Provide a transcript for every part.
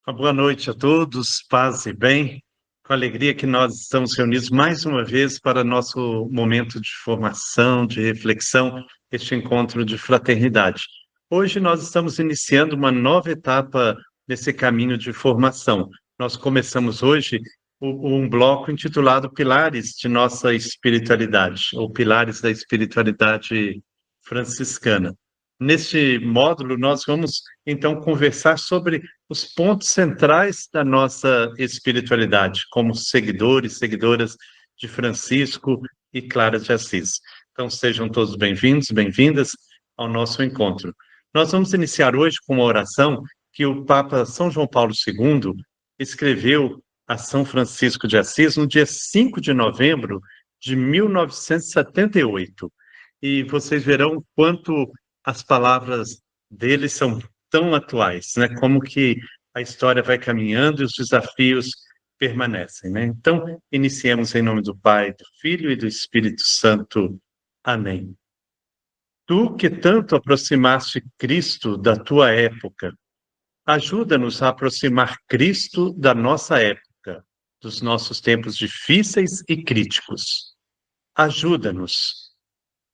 Uma boa noite a todos, paz e bem. Com alegria que nós estamos reunidos mais uma vez para nosso momento de formação, de reflexão, este encontro de fraternidade. Hoje nós estamos iniciando uma nova etapa nesse caminho de formação. Nós começamos hoje um bloco intitulado Pilares de Nossa Espiritualidade, ou Pilares da Espiritualidade Franciscana. Neste módulo, nós vamos então conversar sobre os pontos centrais da nossa espiritualidade, como seguidores, seguidoras de Francisco e Clara de Assis. Então, sejam todos bem-vindos, bem-vindas ao nosso encontro. Nós vamos iniciar hoje com uma oração que o Papa São João Paulo II escreveu a São Francisco de Assis no dia 5 de novembro de 1978. E vocês verão quanto as palavras dele são tão atuais, né? Como que a história vai caminhando e os desafios permanecem, né? Então, iniciemos em nome do Pai, do Filho e do Espírito Santo. Amém. Tu que tanto aproximaste Cristo da tua época, ajuda-nos a aproximar Cristo da nossa época, dos nossos tempos difíceis e críticos. Ajuda-nos.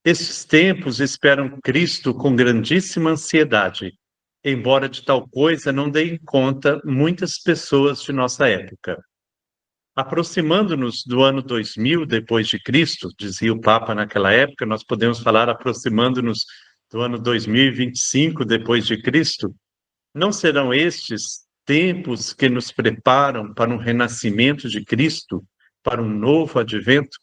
Estes tempos esperam Cristo com grandíssima ansiedade, embora de tal coisa não deem conta muitas pessoas de nossa época. Aproximando-nos do ano 2000 depois de Cristo, dizia o Papa naquela época, nós podemos falar aproximando-nos do ano 2025 depois de Cristo, não serão estes tempos que nos preparam para um renascimento de Cristo, para um novo advento?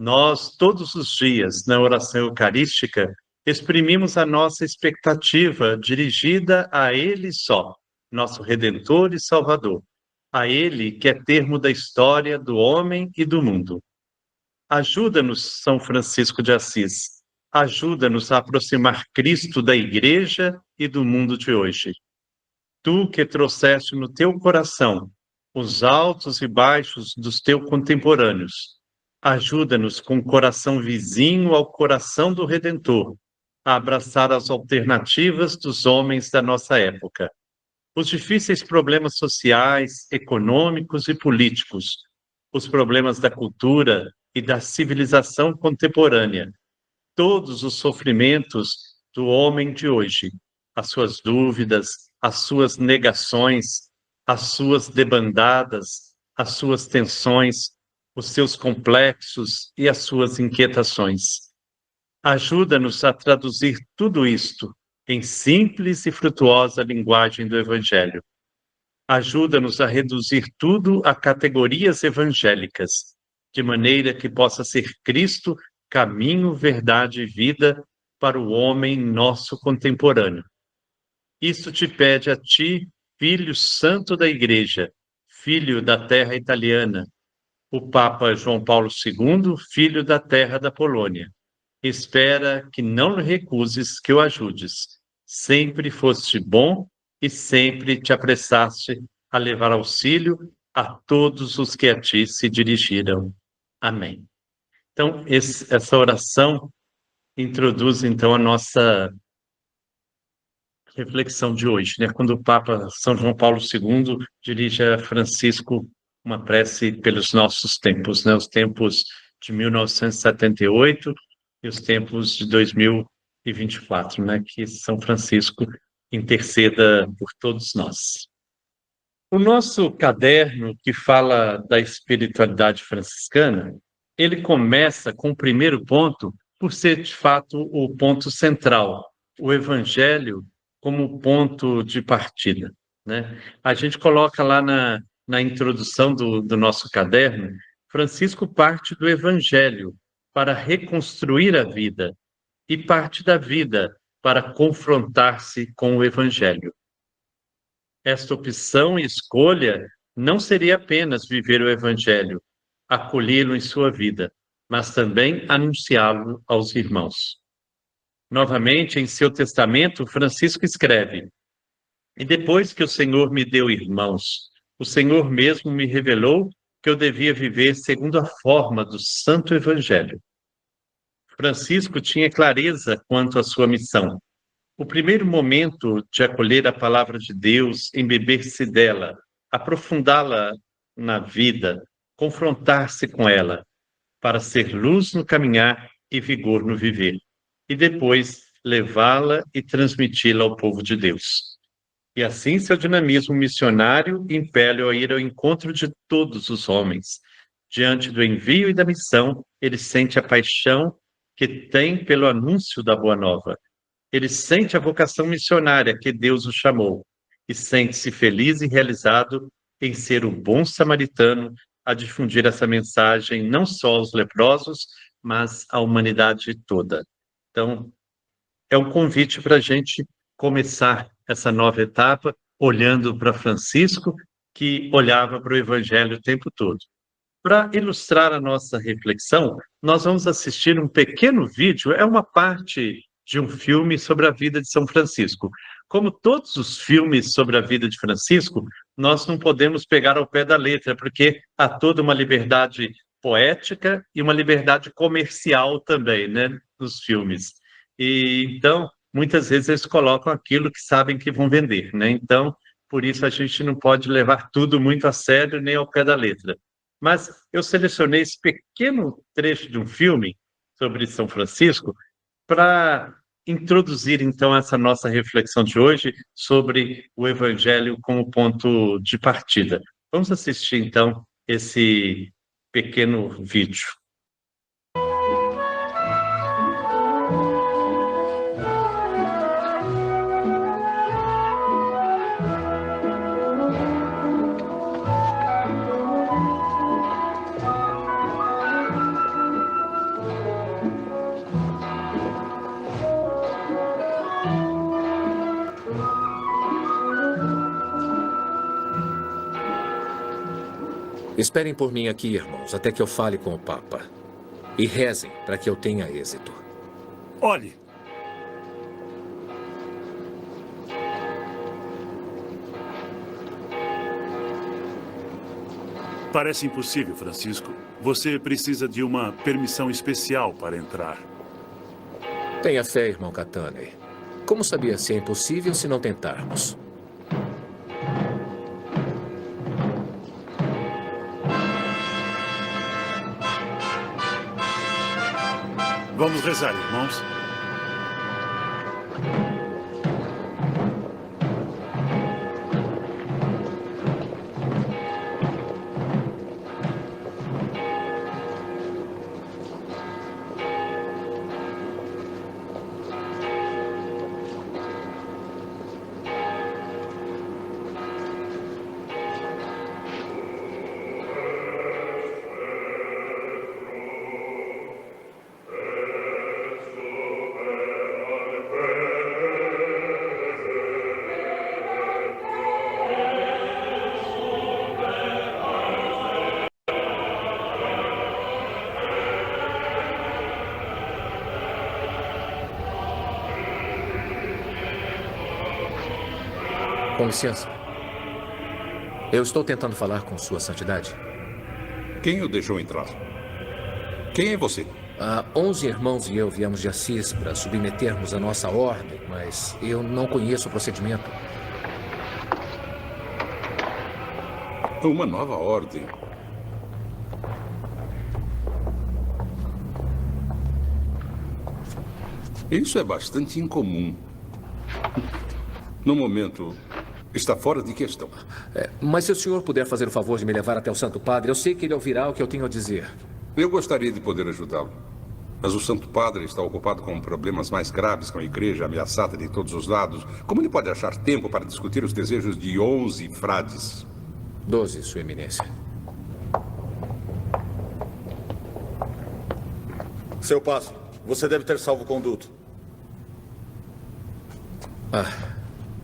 Nós, todos os dias, na oração eucarística, exprimimos a nossa expectativa dirigida a Ele só, nosso Redentor e Salvador, a Ele que é termo da história do homem e do mundo. Ajuda-nos, São Francisco de Assis, ajuda-nos a aproximar Cristo da Igreja e do mundo de hoje. Tu que trouxeste no teu coração os altos e baixos dos teus contemporâneos, ajuda-nos com o coração vizinho ao coração do Redentor, a abraçar as alternativas dos homens da nossa época. Os difíceis problemas sociais, econômicos e políticos, os problemas da cultura e da civilização contemporânea, todos os sofrimentos do homem de hoje, as suas dúvidas, as suas negações, as suas debandadas, as suas tensões, os seus complexos e as suas inquietações. Ajuda-nos a traduzir tudo isto em simples e frutuosa linguagem do Evangelho. Ajuda-nos a reduzir tudo a categorias evangélicas, de maneira que possa ser Cristo caminho, verdade e vida para o homem nosso contemporâneo. Isto te pede a ti, Filho Santo da Igreja, filho da terra italiana, o Papa João Paulo II, filho da terra da Polônia. Espera que não recuses que o ajudes. Sempre foste bom e sempre te apressaste a levar auxílio a todos os que a ti se dirigiram. Amém. Então, essa oração introduz, então, a nossa reflexão de hoje, né? Quando o Papa São João Paulo II dirige a Francisco uma prece pelos nossos tempos, né? Os tempos de 1978 e os tempos de 2024, né? Que São Francisco interceda por todos nós. O nosso caderno que fala da espiritualidade franciscana, ele começa com o primeiro ponto, por ser, de fato, o ponto central, o Evangelho como ponto de partida, né? A gente coloca lá na introdução do nosso caderno, Francisco parte do Evangelho para reconstruir a vida e parte da vida para confrontar-se com o Evangelho. Esta opção e escolha não seria apenas viver o Evangelho, acolhê-lo em sua vida, mas também anunciá-lo aos irmãos. Novamente, em seu testamento, Francisco escreve: E depois que o Senhor me deu irmãos, o Senhor mesmo me revelou que eu devia viver segundo a forma do Santo Evangelho. Francisco tinha clareza quanto à sua missão. O primeiro momento de acolher a palavra de Deus, embeber-se dela, aprofundá-la na vida, confrontar-se com ela, para ser luz no caminhar e vigor no viver, e depois levá-la e transmiti-la ao povo de Deus. E assim seu dinamismo missionário impele-o a ir ao encontro de todos os homens. Diante do envio e da missão, ele sente a paixão que tem pelo anúncio da Boa Nova. Ele sente a vocação missionária que Deus o chamou e sente-se feliz e realizado em ser o bom samaritano a difundir essa mensagem não só aos leprosos, mas à humanidade toda. Então, é um convite para a gente começar essa nova etapa olhando para Francisco, que olhava para o Evangelho o tempo todo. Para ilustrar a nossa reflexão, nós vamos assistir um pequeno vídeo, é uma parte de um filme sobre a vida de São Francisco. Como todos os filmes sobre a vida de Francisco, nós não podemos pegar ao pé da letra, porque há toda uma liberdade poética e uma liberdade comercial também, né, nos filmes. E então, muitas vezes eles colocam aquilo que sabem que vão vender, né? Então, por isso a gente não pode levar tudo muito a sério nem ao pé da letra. Mas eu selecionei esse pequeno trecho de um filme sobre São Francisco para introduzir, então, essa nossa reflexão de hoje sobre o Evangelho como ponto de partida. Vamos assistir, então, esse pequeno vídeo. Esperem por mim aqui, irmãos, até que eu fale com o Papa. E rezem para que eu tenha êxito. Olhe. Parece impossível, Francisco. Você precisa de uma permissão especial para entrar. Tenha fé, irmão Catane. Como sabia se é impossível se não tentarmos? Vamos rezar, irmãos. Com licença. Eu estou tentando falar com Sua Santidade. Quem o deixou entrar? Quem é você? 11 irmãos e eu viemos de Assis para submetermos a nossa ordem, mas eu não conheço o procedimento. Uma nova ordem. Isso é bastante incomum. No momento, está fora de questão. Mas se o senhor puder fazer o favor de me levar até o Santo Padre, eu sei que ele ouvirá o que eu tenho a dizer. Eu gostaria de poder ajudá-lo. Mas o Santo Padre está ocupado com problemas mais graves com a igreja ameaçada de todos os lados. Como ele pode achar tempo para discutir os desejos de 11 frades? 12, Sua Eminência. Seu passo, você deve ter salvo-conduto.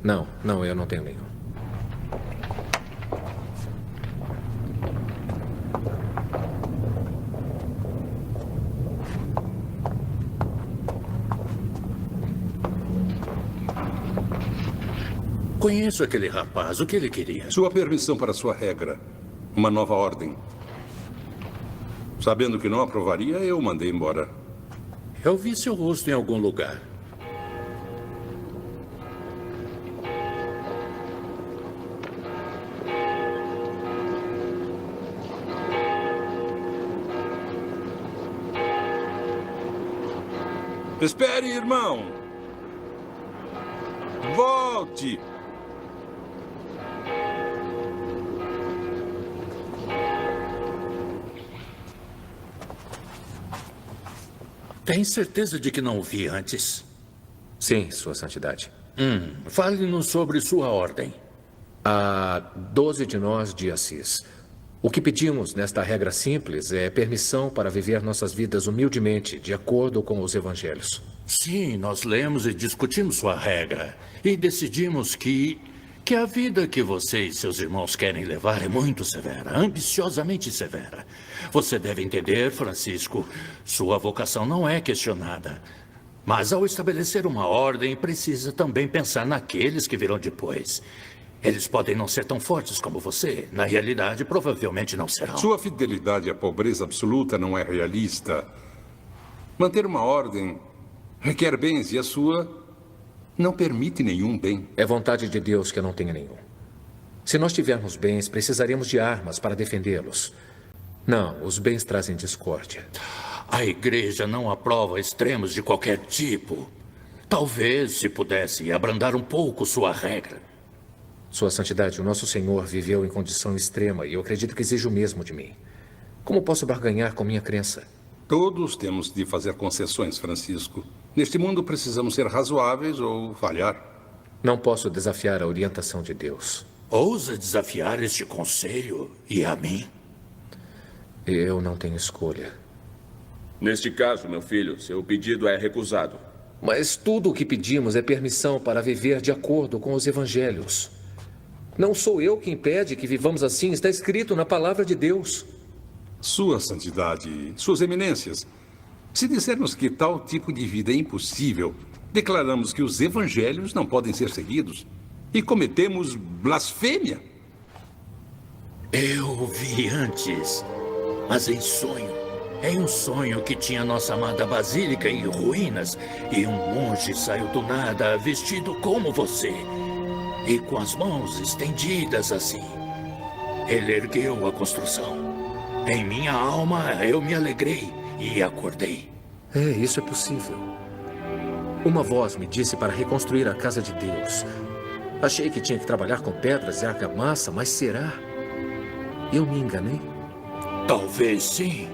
Não, eu não tenho nenhum. Conheço aquele rapaz. O que ele queria? Sua permissão para sua regra. Uma nova ordem. Sabendo que não aprovaria, eu o mandei embora. Eu vi seu rosto em algum lugar. Espere, irmão! Volte! Tem certeza de que não o vi antes? Sim, Sua Santidade. Fale-nos sobre sua ordem. A 12 de nós de Assis. O que pedimos nesta regra simples é permissão para viver nossas vidas humildemente, de acordo com os evangelhos. Sim, nós lemos e discutimos sua regra. E decidimos que a vida que você e seus irmãos querem levar é muito severa, ambiciosamente severa. Você deve entender, Francisco, sua vocação não é questionada. Mas ao estabelecer uma ordem, precisa também pensar naqueles que virão depois. Eles podem não ser tão fortes como você. Na realidade, provavelmente não serão. Sua fidelidade à pobreza absoluta não é realista. Manter uma ordem requer bens e a sua não permite nenhum bem. É vontade de Deus que eu não tenha nenhum. Se nós tivermos bens, precisaremos de armas para defendê-los. Não, os bens trazem discórdia. A igreja não aprova extremos de qualquer tipo. Talvez, se pudesse, abrandar um pouco sua regra. Sua Santidade, o nosso Senhor viveu em condição extrema e eu acredito que exige o mesmo de mim. Como posso barganhar com minha crença? Todos temos de fazer concessões, Francisco. Neste mundo precisamos ser razoáveis ou falhar. Não posso desafiar a orientação de Deus. Ousa desafiar este conselho e a mim? Eu não tenho escolha. Neste caso, meu filho, seu pedido é recusado. Mas tudo o que pedimos é permissão para viver de acordo com os evangelhos. Não sou eu quem impede que vivamos assim, está escrito na palavra de Deus. Sua Santidade, Suas Eminências, se dissermos que tal tipo de vida é impossível, declaramos que os evangelhos não podem ser seguidos e cometemos blasfêmia. Eu vi antes, mas em sonho. Em um sonho que tinha nossa amada basílica em ruínas e um monge saiu do nada vestido como você e com as mãos estendidas assim. Ele ergueu a construção. Em minha alma eu me alegrei e acordei. Isso é possível. Uma voz me disse para reconstruir a casa de Deus. Achei que tinha que trabalhar com pedras e argamassa, mas será? Eu me enganei? Talvez sim,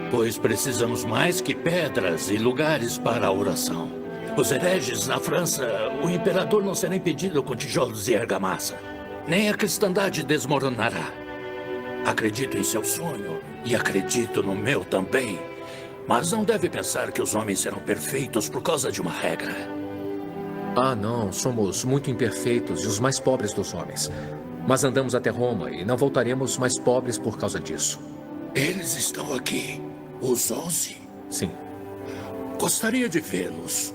pois precisamos mais que pedras e lugares para a oração. Os hereges na França, o imperador não será impedido com tijolos e argamassa. Nem a cristandade desmoronará. Acredito em seu sonho e acredito no meu também. Mas não deve pensar que os homens serão perfeitos por causa de uma regra. Não, somos muito imperfeitos e os mais pobres dos homens. Mas andamos até Roma e não voltaremos mais pobres por causa disso. Eles estão aqui, os 11? Sim. Gostaria de vê-los.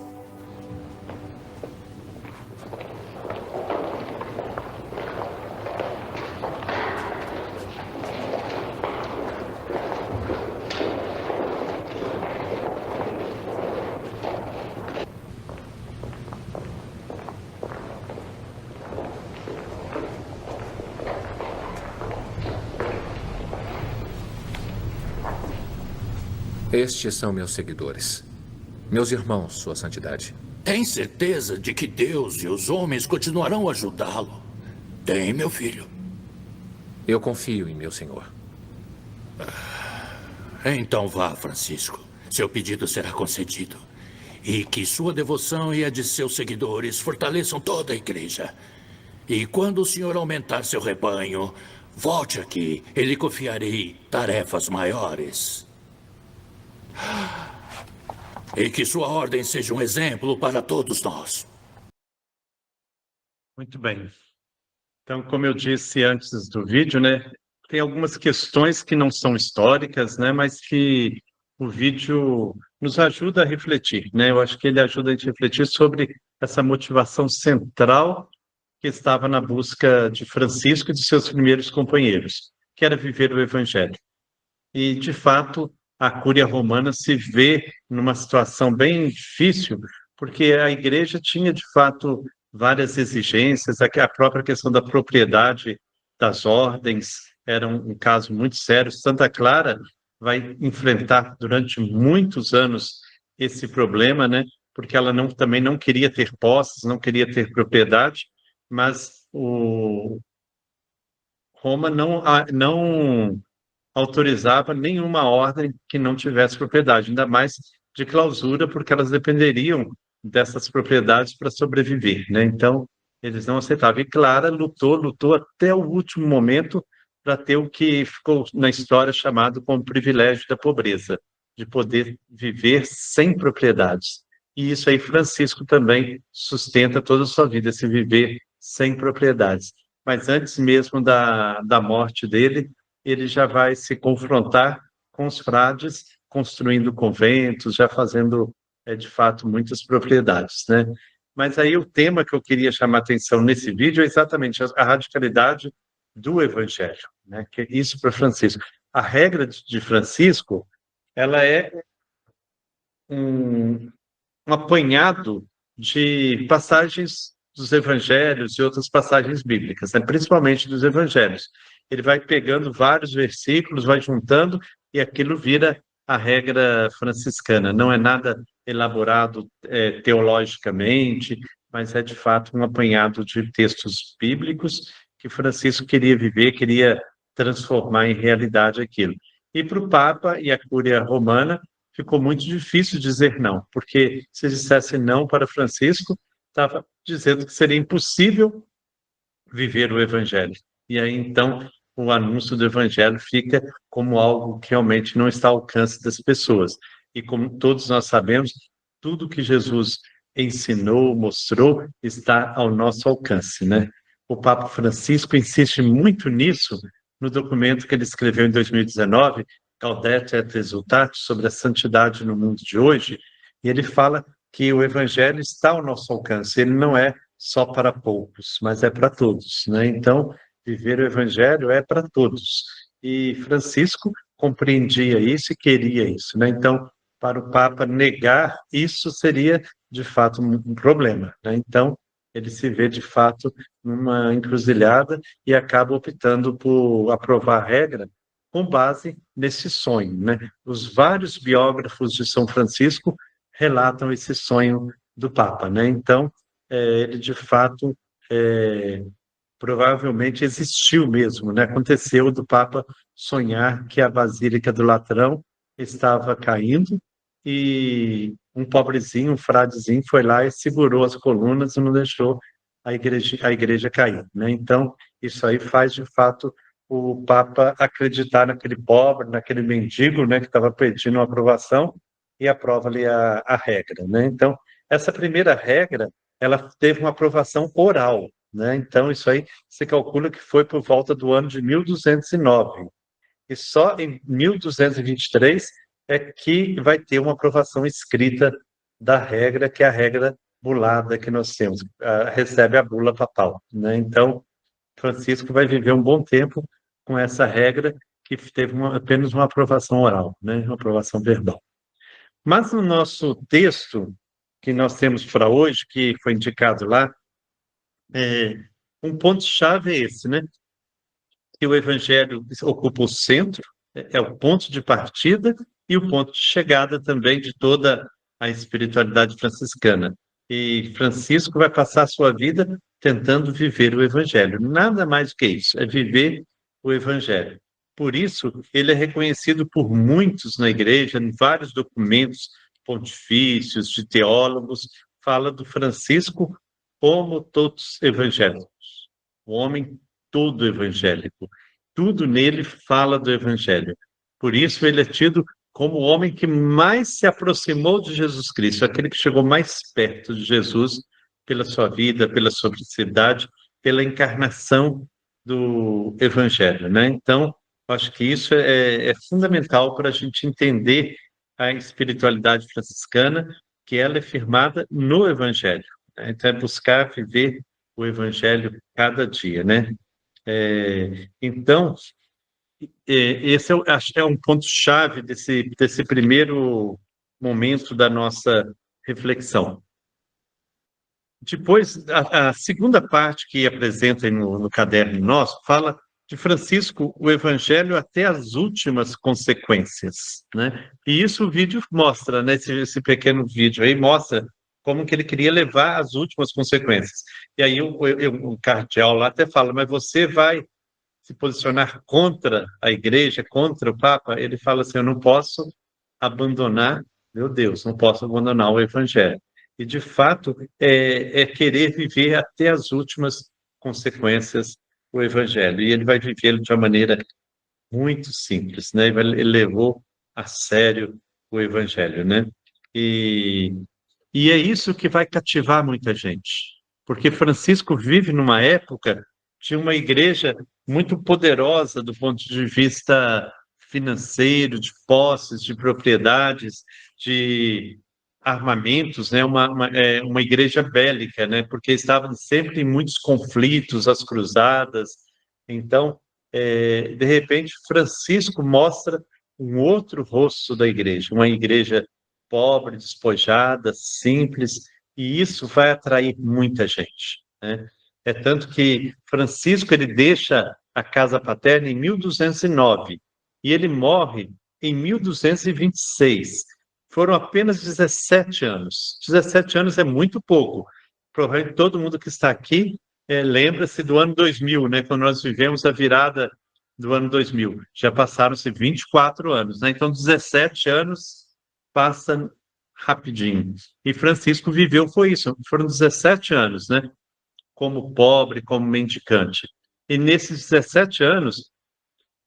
Estes são meus seguidores. Meus irmãos, Sua Santidade. Tem certeza de que Deus e os homens continuarão a ajudá-lo? Tem, meu filho. Eu confio em meu Senhor. Então vá, Francisco. Seu pedido será concedido. E que sua devoção e a de seus seguidores fortaleçam toda a igreja. E quando o senhor aumentar seu rebanho, volte aqui e lhe confiarei tarefas maiores. E que sua ordem seja um exemplo para todos nós. Muito bem. Então, como eu disse antes do vídeo, né, tem algumas questões que não são históricas, né, mas que o vídeo nos ajuda a refletir, né? Eu acho que ele ajuda a gente a refletir sobre essa motivação central que estava na busca de Francisco e de seus primeiros companheiros, que era viver o Evangelho. E, de fato, a Cúria Romana se vê numa situação bem difícil, porque a igreja tinha, de fato, várias exigências, a própria questão da propriedade das ordens era um caso muito sério. Santa Clara vai enfrentar, durante muitos anos, esse problema, né? Porque ela também não queria ter posses, não queria ter propriedade, mas Roma não autorizava nenhuma ordem que não tivesse propriedade, ainda mais de clausura, porque elas dependeriam dessas propriedades para sobreviver, né? Então, eles não aceitavam. E Clara lutou até o último momento para ter o que ficou na história chamado como privilégio da pobreza, de poder viver sem propriedades. E isso aí Francisco também sustenta toda a sua vida, esse viver sem propriedades. Mas antes mesmo da morte dele, ele já vai se confrontar com os frades, construindo conventos, já fazendo, de fato, muitas propriedades, né? Mas aí o tema que eu queria chamar a atenção nesse vídeo é exatamente a radicalidade do Evangelho, né? Que é isso para Francisco. A regra de Francisco, ela é um apanhado de passagens dos evangelhos e outras passagens bíblicas, né? Principalmente dos evangelhos. Ele vai pegando vários versículos, vai juntando, e aquilo vira a regra franciscana. Não é nada elaborado teologicamente, mas é, de fato, um apanhado de textos bíblicos que Francisco queria viver, queria transformar em realidade aquilo. E para o Papa e a Cúria Romana, ficou muito difícil dizer não, porque se dissesse não para Francisco, estava dizendo que seria impossível viver o Evangelho. E aí, então, o anúncio do Evangelho fica como algo que realmente não está ao alcance das pessoas. E como todos nós sabemos, tudo que Jesus ensinou, mostrou, está ao nosso alcance, né? O Papa Francisco insiste muito nisso no documento que ele escreveu em 2019, Gaudete et Exsultate, sobre a santidade no mundo de hoje, e ele fala que o Evangelho está ao nosso alcance, ele não é só para poucos, mas é para todos, né? Então, viver o Evangelho é para todos. E Francisco compreendia isso e queria isso, né? Então, para o Papa negar isso seria, de fato, um problema, né? Então, ele se vê, de fato, numa encruzilhada e acaba optando por aprovar a regra com base nesse sonho, né? Os vários biógrafos de São Francisco relatam esse sonho do Papa, né? Então, ele de fato provavelmente existiu mesmo, né? Aconteceu do Papa sonhar que a Basílica do Latrão estava caindo e um pobrezinho, um fradezinho, foi lá e segurou as colunas e não deixou a igreja cair, né? Então, isso aí faz de fato o Papa acreditar naquele pobre, naquele mendigo, né, que estava pedindo uma aprovação, e aprova ali a regra, né? Então, essa primeira regra, ela teve uma aprovação oral, né? Então, isso aí se calcula que foi por volta do ano de 1209. E só em 1223 é que vai ter uma aprovação escrita da regra, que é a regra bulada que nós temos, recebe a bula papal, né? Então, Francisco vai viver um bom tempo com essa regra que teve apenas uma aprovação oral, né? Uma aprovação verbal. Mas no nosso texto que nós temos para hoje, que foi indicado lá, um ponto-chave é esse, né? Que o Evangelho ocupa o centro, é o ponto de partida e o ponto de chegada também de toda a espiritualidade franciscana. E Francisco vai passar a sua vida tentando viver o Evangelho. Nada mais do que isso, é viver o Evangelho. Por isso, ele é reconhecido por muitos na igreja, em vários documentos pontifícios, de teólogos, fala do Francisco como todos evangélicos, o homem todo evangélico. Tudo nele fala do Evangelho. Por isso, ele é tido como o homem que mais se aproximou de Jesus Cristo, aquele que chegou mais perto de Jesus pela sua vida, pela sua simplicidade, pela encarnação do Evangelho, né? Então, acho que isso é fundamental para a gente entender a espiritualidade franciscana, que ela é firmada no Evangelho, né? Então, é buscar viver o Evangelho cada dia, né? Então, esse acho que é um ponto-chave desse primeiro momento da nossa reflexão. Depois, a segunda parte que apresenta no caderno nosso fala de Francisco o Evangelho até as últimas consequências, né? E isso o vídeo mostra, né? Esse pequeno vídeo aí mostra como que ele queria levar às últimas consequências. E aí o cardeal lá até fala, mas você vai se posicionar contra a igreja, contra o Papa? Ele fala assim, eu não posso abandonar, meu Deus, não posso abandonar o Evangelho. E, de fato, é querer viver até as últimas consequências o Evangelho. E ele vai vivê-lo de uma maneira muito simples, né? Ele levou a sério o Evangelho, né? E, e é isso que vai cativar muita gente, porque Francisco vive numa época de uma igreja muito poderosa do ponto de vista financeiro, de posses, de propriedades, de armamentos, né? Uma igreja bélica, né? Porque estavam sempre em muitos conflitos, as cruzadas. Então, de repente, Francisco mostra um outro rosto da igreja, uma igreja pobre, despojada, simples, e isso vai atrair muita gente, né? É tanto que Francisco ele deixa a casa paterna em 1209 e ele morre em 1226. Foram apenas 17 anos. 17 anos é muito pouco. Provavelmente todo mundo que está aqui lembra-se do ano 2000, né? Quando nós vivemos a virada do ano 2000. Já passaram-se 24 anos, né? Então 17 anos passa rapidinho. E Francisco viveu, foi isso, foram 17 anos, né? Como pobre, como mendicante. E nesses 17 anos,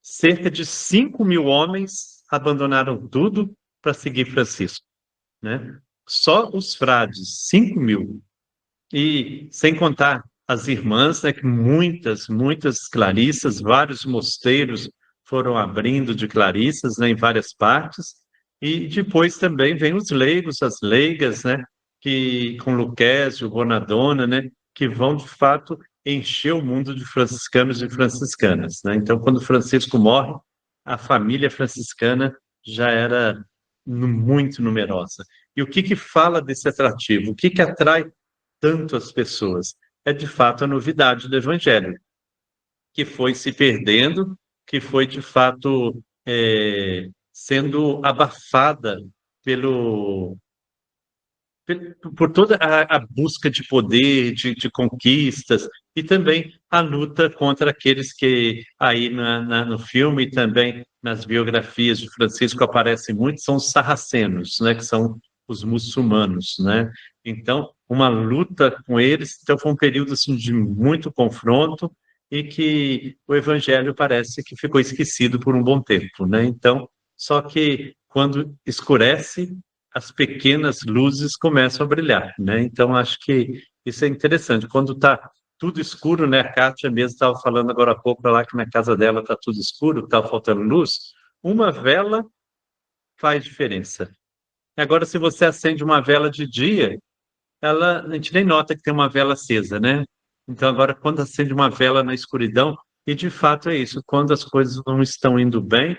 cerca de 5.000 homens abandonaram tudo para seguir Francisco, né? Só os frades, 5.000. E sem contar as irmãs, né, que muitas clarissas, vários mosteiros foram abrindo de clarissas, né, em várias partes. E depois também vem os leigos, as leigas, né, que com Lucésio, Bonadona, né, que vão de fato encher o mundo de franciscanos e franciscanas, né? Então, quando Francisco morre, a família franciscana já era muito numerosa. E o que fala desse atrativo? O que atrai tanto as pessoas? É de fato a novidade do Evangelho, que foi se perdendo, que foi de fato sendo abafada pelo por toda a busca de poder, de conquistas, e também a luta contra aqueles que aí no filme e também nas biografias de Francisco aparecem muito, são os sarracenos, né, que são os muçulmanos, né? Então, uma luta com eles, então foi um período assim, de muito confronto e que o evangelho parece que ficou esquecido por um bom tempo, né? Então, só que quando escurece, as pequenas luzes começam a brilhar, né? Então, acho que isso é interessante. Quando está tudo escuro, né? A Kátia mesmo estava falando agora há pouco lá que na casa dela está tudo escuro, está faltando luz. Uma vela faz diferença. Agora, se você acende uma vela de dia, a gente nem nota que tem uma vela acesa, né? Então, agora, quando acende uma vela na escuridão, e de fato é isso, quando as coisas não estão indo bem,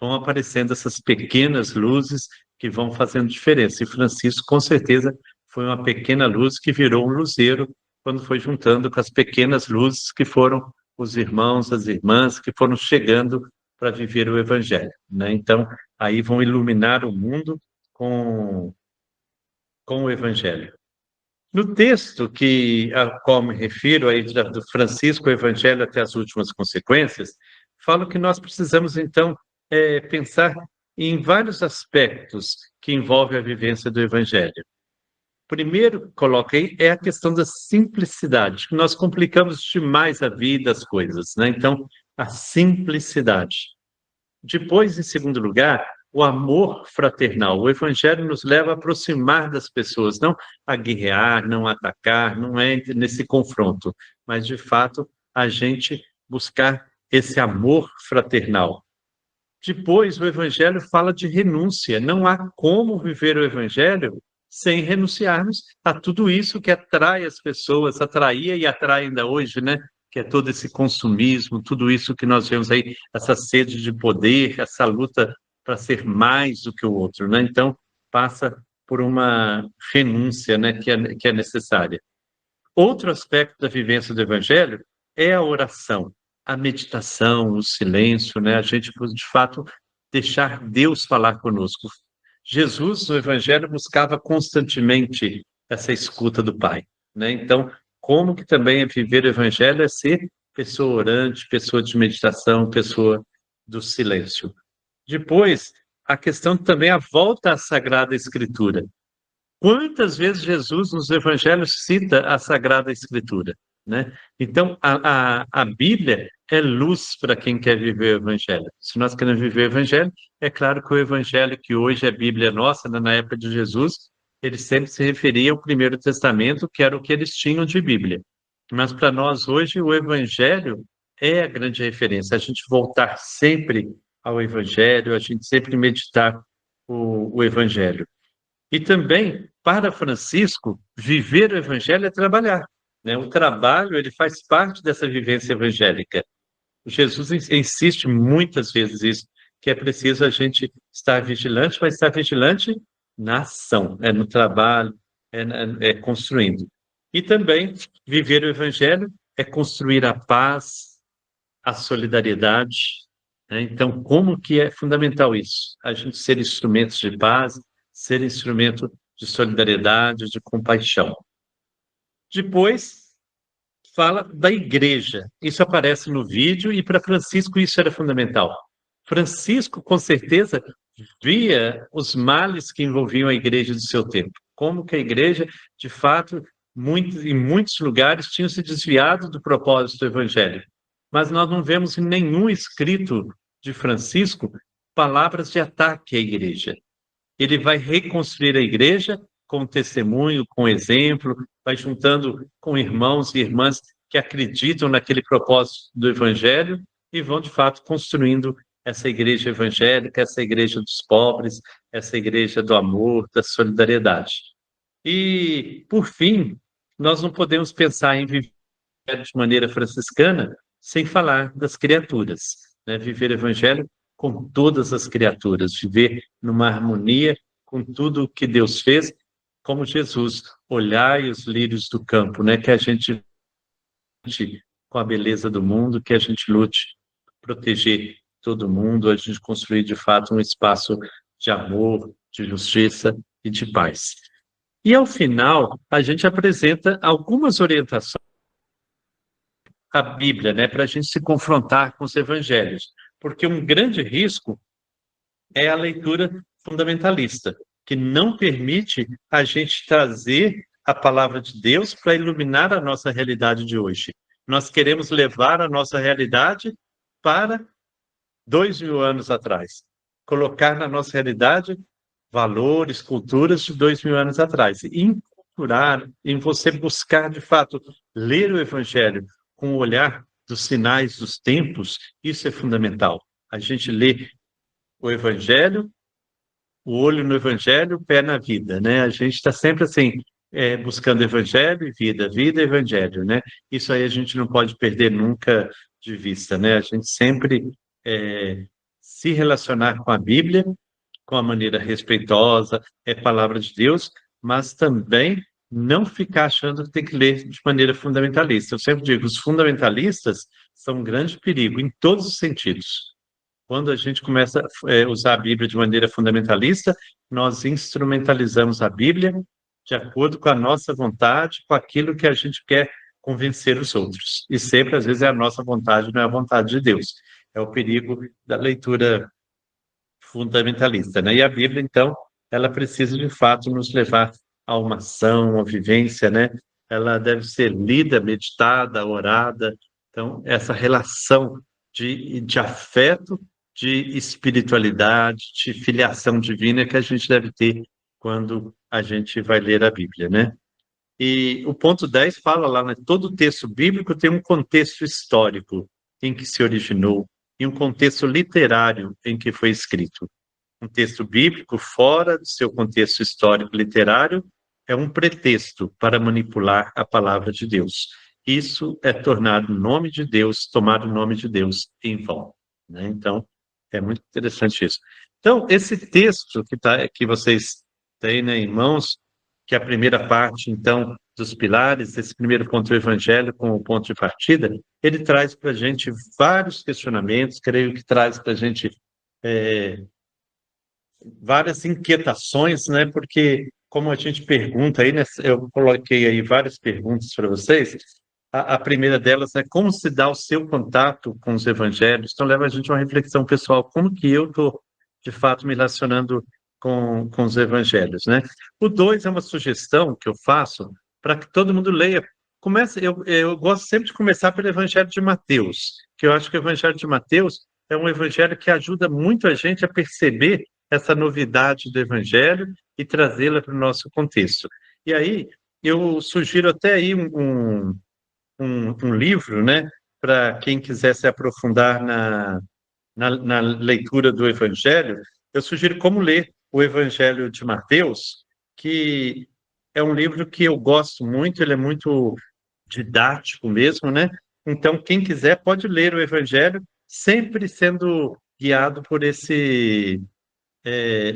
vão aparecendo essas pequenas luzes que vão fazendo diferença. E Francisco, com certeza, foi uma pequena luz que virou um luzeiro quando foi juntando com as pequenas luzes que foram os irmãos, as irmãs, que foram chegando para viver o Evangelho, né? Então, aí vão iluminar o mundo com o Evangelho. No texto a qual me refiro, aí do Francisco, o Evangelho até as últimas consequências, falo que nós precisamos, então, pensar em vários aspectos que envolvem a vivência do Evangelho. Primeiro, coloquei, é a questão da simplicidade, que nós complicamos demais a vida, as coisas, né? Então, a simplicidade. Depois, em segundo lugar, o amor fraternal. O Evangelho nos leva a aproximar das pessoas, não a guerrear, não a atacar, não é nesse confronto, mas, de fato, a gente buscar esse amor fraternal. Depois, o Evangelho fala de renúncia. Não há como viver o Evangelho sem renunciarmos a tudo isso que atrai as pessoas, atraía e atrai ainda hoje, né? Que é todo esse consumismo, tudo isso que nós vemos aí, essa sede de poder, essa luta para ser mais do que o outro, né? Então, passa por uma renúncia, né, que é necessária. Outro aspecto da vivência do Evangelho é a oração. a meditação, o silêncio, né? A gente, de fato, deixar Deus falar conosco. Jesus, no Evangelho, buscava constantemente essa escuta do Pai, né? Então, como que também é viver o Evangelho é ser pessoa orante, pessoa de meditação, pessoa do silêncio. Depois, a questão também a volta à Sagrada Escritura. Quantas vezes Jesus nos Evangelhos cita a Sagrada Escritura, né? Então, a Bíblia é luz para quem quer viver o Evangelho. Se nós queremos viver o Evangelho, é claro que o Evangelho que hoje é Bíblia nossa, né, na época de Jesus, ele sempre se referia ao Primeiro Testamento, que era o que eles tinham de Bíblia. Mas para nós hoje, o Evangelho é a grande referência. A gente voltar sempre ao Evangelho, a gente sempre meditar o Evangelho. E também, para Francisco, viver o Evangelho é trabalhar, né? O trabalho, ele faz parte dessa vivência evangélica. Jesus insiste muitas vezes isso, que é preciso a gente estar vigilante, mas estar vigilante na ação, no trabalho, construindo. E também, viver o Evangelho é construir a paz, a solidariedade, né? Então, como que é fundamental isso? A gente ser instrumentos de paz, ser instrumento de solidariedade, de compaixão. Depois, fala da igreja. Isso aparece no vídeo e para Francisco isso era fundamental. Francisco, com certeza, via os males que envolviam a igreja do seu tempo. Como que a igreja, de fato, em muitos lugares, tinha se desviado do propósito do evangelho. Mas nós não vemos em nenhum escrito de Francisco palavras de ataque à igreja. Ele vai reconstruir a igreja com testemunho, com exemplo, vai juntando com irmãos e irmãs que acreditam naquele propósito do evangelho e vão, de fato, construindo essa igreja evangélica, essa igreja dos pobres, essa igreja do amor, da solidariedade. E, por fim, nós não podemos pensar em viver de maneira franciscana sem falar das criaturas, né? Viver o evangelho com todas as criaturas, viver numa harmonia com tudo que Deus fez, como Jesus, olhai os lírios do campo, né? Que a gente lute com a beleza do mundo, que a gente lute proteger todo mundo, a gente construir de fato um espaço de amor, de justiça e de paz. E ao final, a gente apresenta algumas orientações à Bíblia, né, para a gente se confrontar com os evangelhos, porque um grande risco é a leitura fundamentalista, que não permite a gente trazer a palavra de Deus para iluminar a nossa realidade de hoje. Nós queremos levar a nossa realidade para 2000 anos atrás, colocar na nossa realidade valores, culturas de 2000 anos atrás, e inculturar, em você buscar, de fato, ler o Evangelho com o olhar dos sinais dos tempos, isso é fundamental. A gente lê o Evangelho, o olho no Evangelho, o pé na vida, né? A gente está sempre assim, buscando Evangelho e vida, vida e Evangelho, né? Isso aí a gente não pode perder nunca de vista, né? A gente sempre se relacionar com a Bíblia, com a maneira respeitosa, é palavra de Deus, mas também não ficar achando que tem que ler de maneira fundamentalista. Eu sempre digo, os fundamentalistas são um grande perigo em todos os sentidos. Quando a gente começa a usar a Bíblia de maneira fundamentalista, nós instrumentalizamos a Bíblia de acordo com a nossa vontade, com aquilo que a gente quer convencer os outros. E sempre, às vezes, é a nossa vontade, não é a vontade de Deus. É o perigo da leitura fundamentalista, né? E a Bíblia, então, ela precisa, de fato, nos levar a uma ação, a vivência, né? Ela deve ser lida, meditada, orada. Então, essa relação de afeto, de espiritualidade, de filiação divina que a gente deve ter quando a gente vai ler a Bíblia, né? E o ponto 10 fala lá, né? Todo texto bíblico tem um contexto histórico em que se originou e um contexto literário em que foi escrito. Um texto bíblico fora do seu contexto histórico literário é um pretexto para manipular a palavra de Deus. Isso é tornar o nome de Deus, tomar o nome de Deus em vão, né? Então, é muito interessante isso. Então, esse texto que vocês têm, né, em mãos, que a primeira parte, então, dos pilares, esse primeiro ponto do Evangelho como ponto de partida, ele traz para a gente vários questionamentos, creio que traz para a gente várias inquietações, né? Porque, como a gente pergunta aí, né, eu coloquei aí várias perguntas para vocês. A primeira delas é como se dá o seu contato com os evangelhos. Então, leva a gente a uma reflexão pessoal, como que eu estou, de fato, me relacionando com os evangelhos, né? O 2 é uma sugestão que eu faço para que todo mundo leia. Eu gosto sempre de começar pelo Evangelho de Mateus, que eu acho que o Evangelho de Mateus é um evangelho que ajuda muito a gente a perceber essa novidade do evangelho e trazê-la para o nosso contexto. E aí, eu sugiro até aí um livro, né, para quem quiser se aprofundar na leitura do evangelho. Eu sugiro como ler o Evangelho de Mateus, que é um livro que eu gosto muito, ele é muito didático mesmo, né? Então, quem quiser pode ler o Evangelho, sempre sendo guiado por esse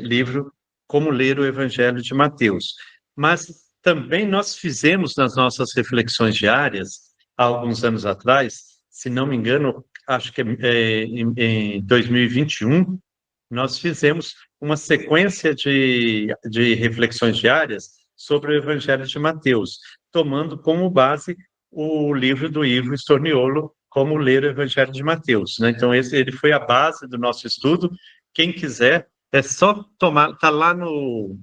livro, Como Ler o Evangelho de Mateus. Mas também nós fizemos nas nossas reflexões diárias, há alguns anos atrás, se não me engano, acho que em 2021, nós fizemos uma sequência de reflexões diárias sobre o Evangelho de Mateus, tomando como base o livro do Ivo Storniolo, Como Ler o Evangelho de Mateus, né? Então, ele foi a base do nosso estudo. Quem quiser, é só tomar, está lá no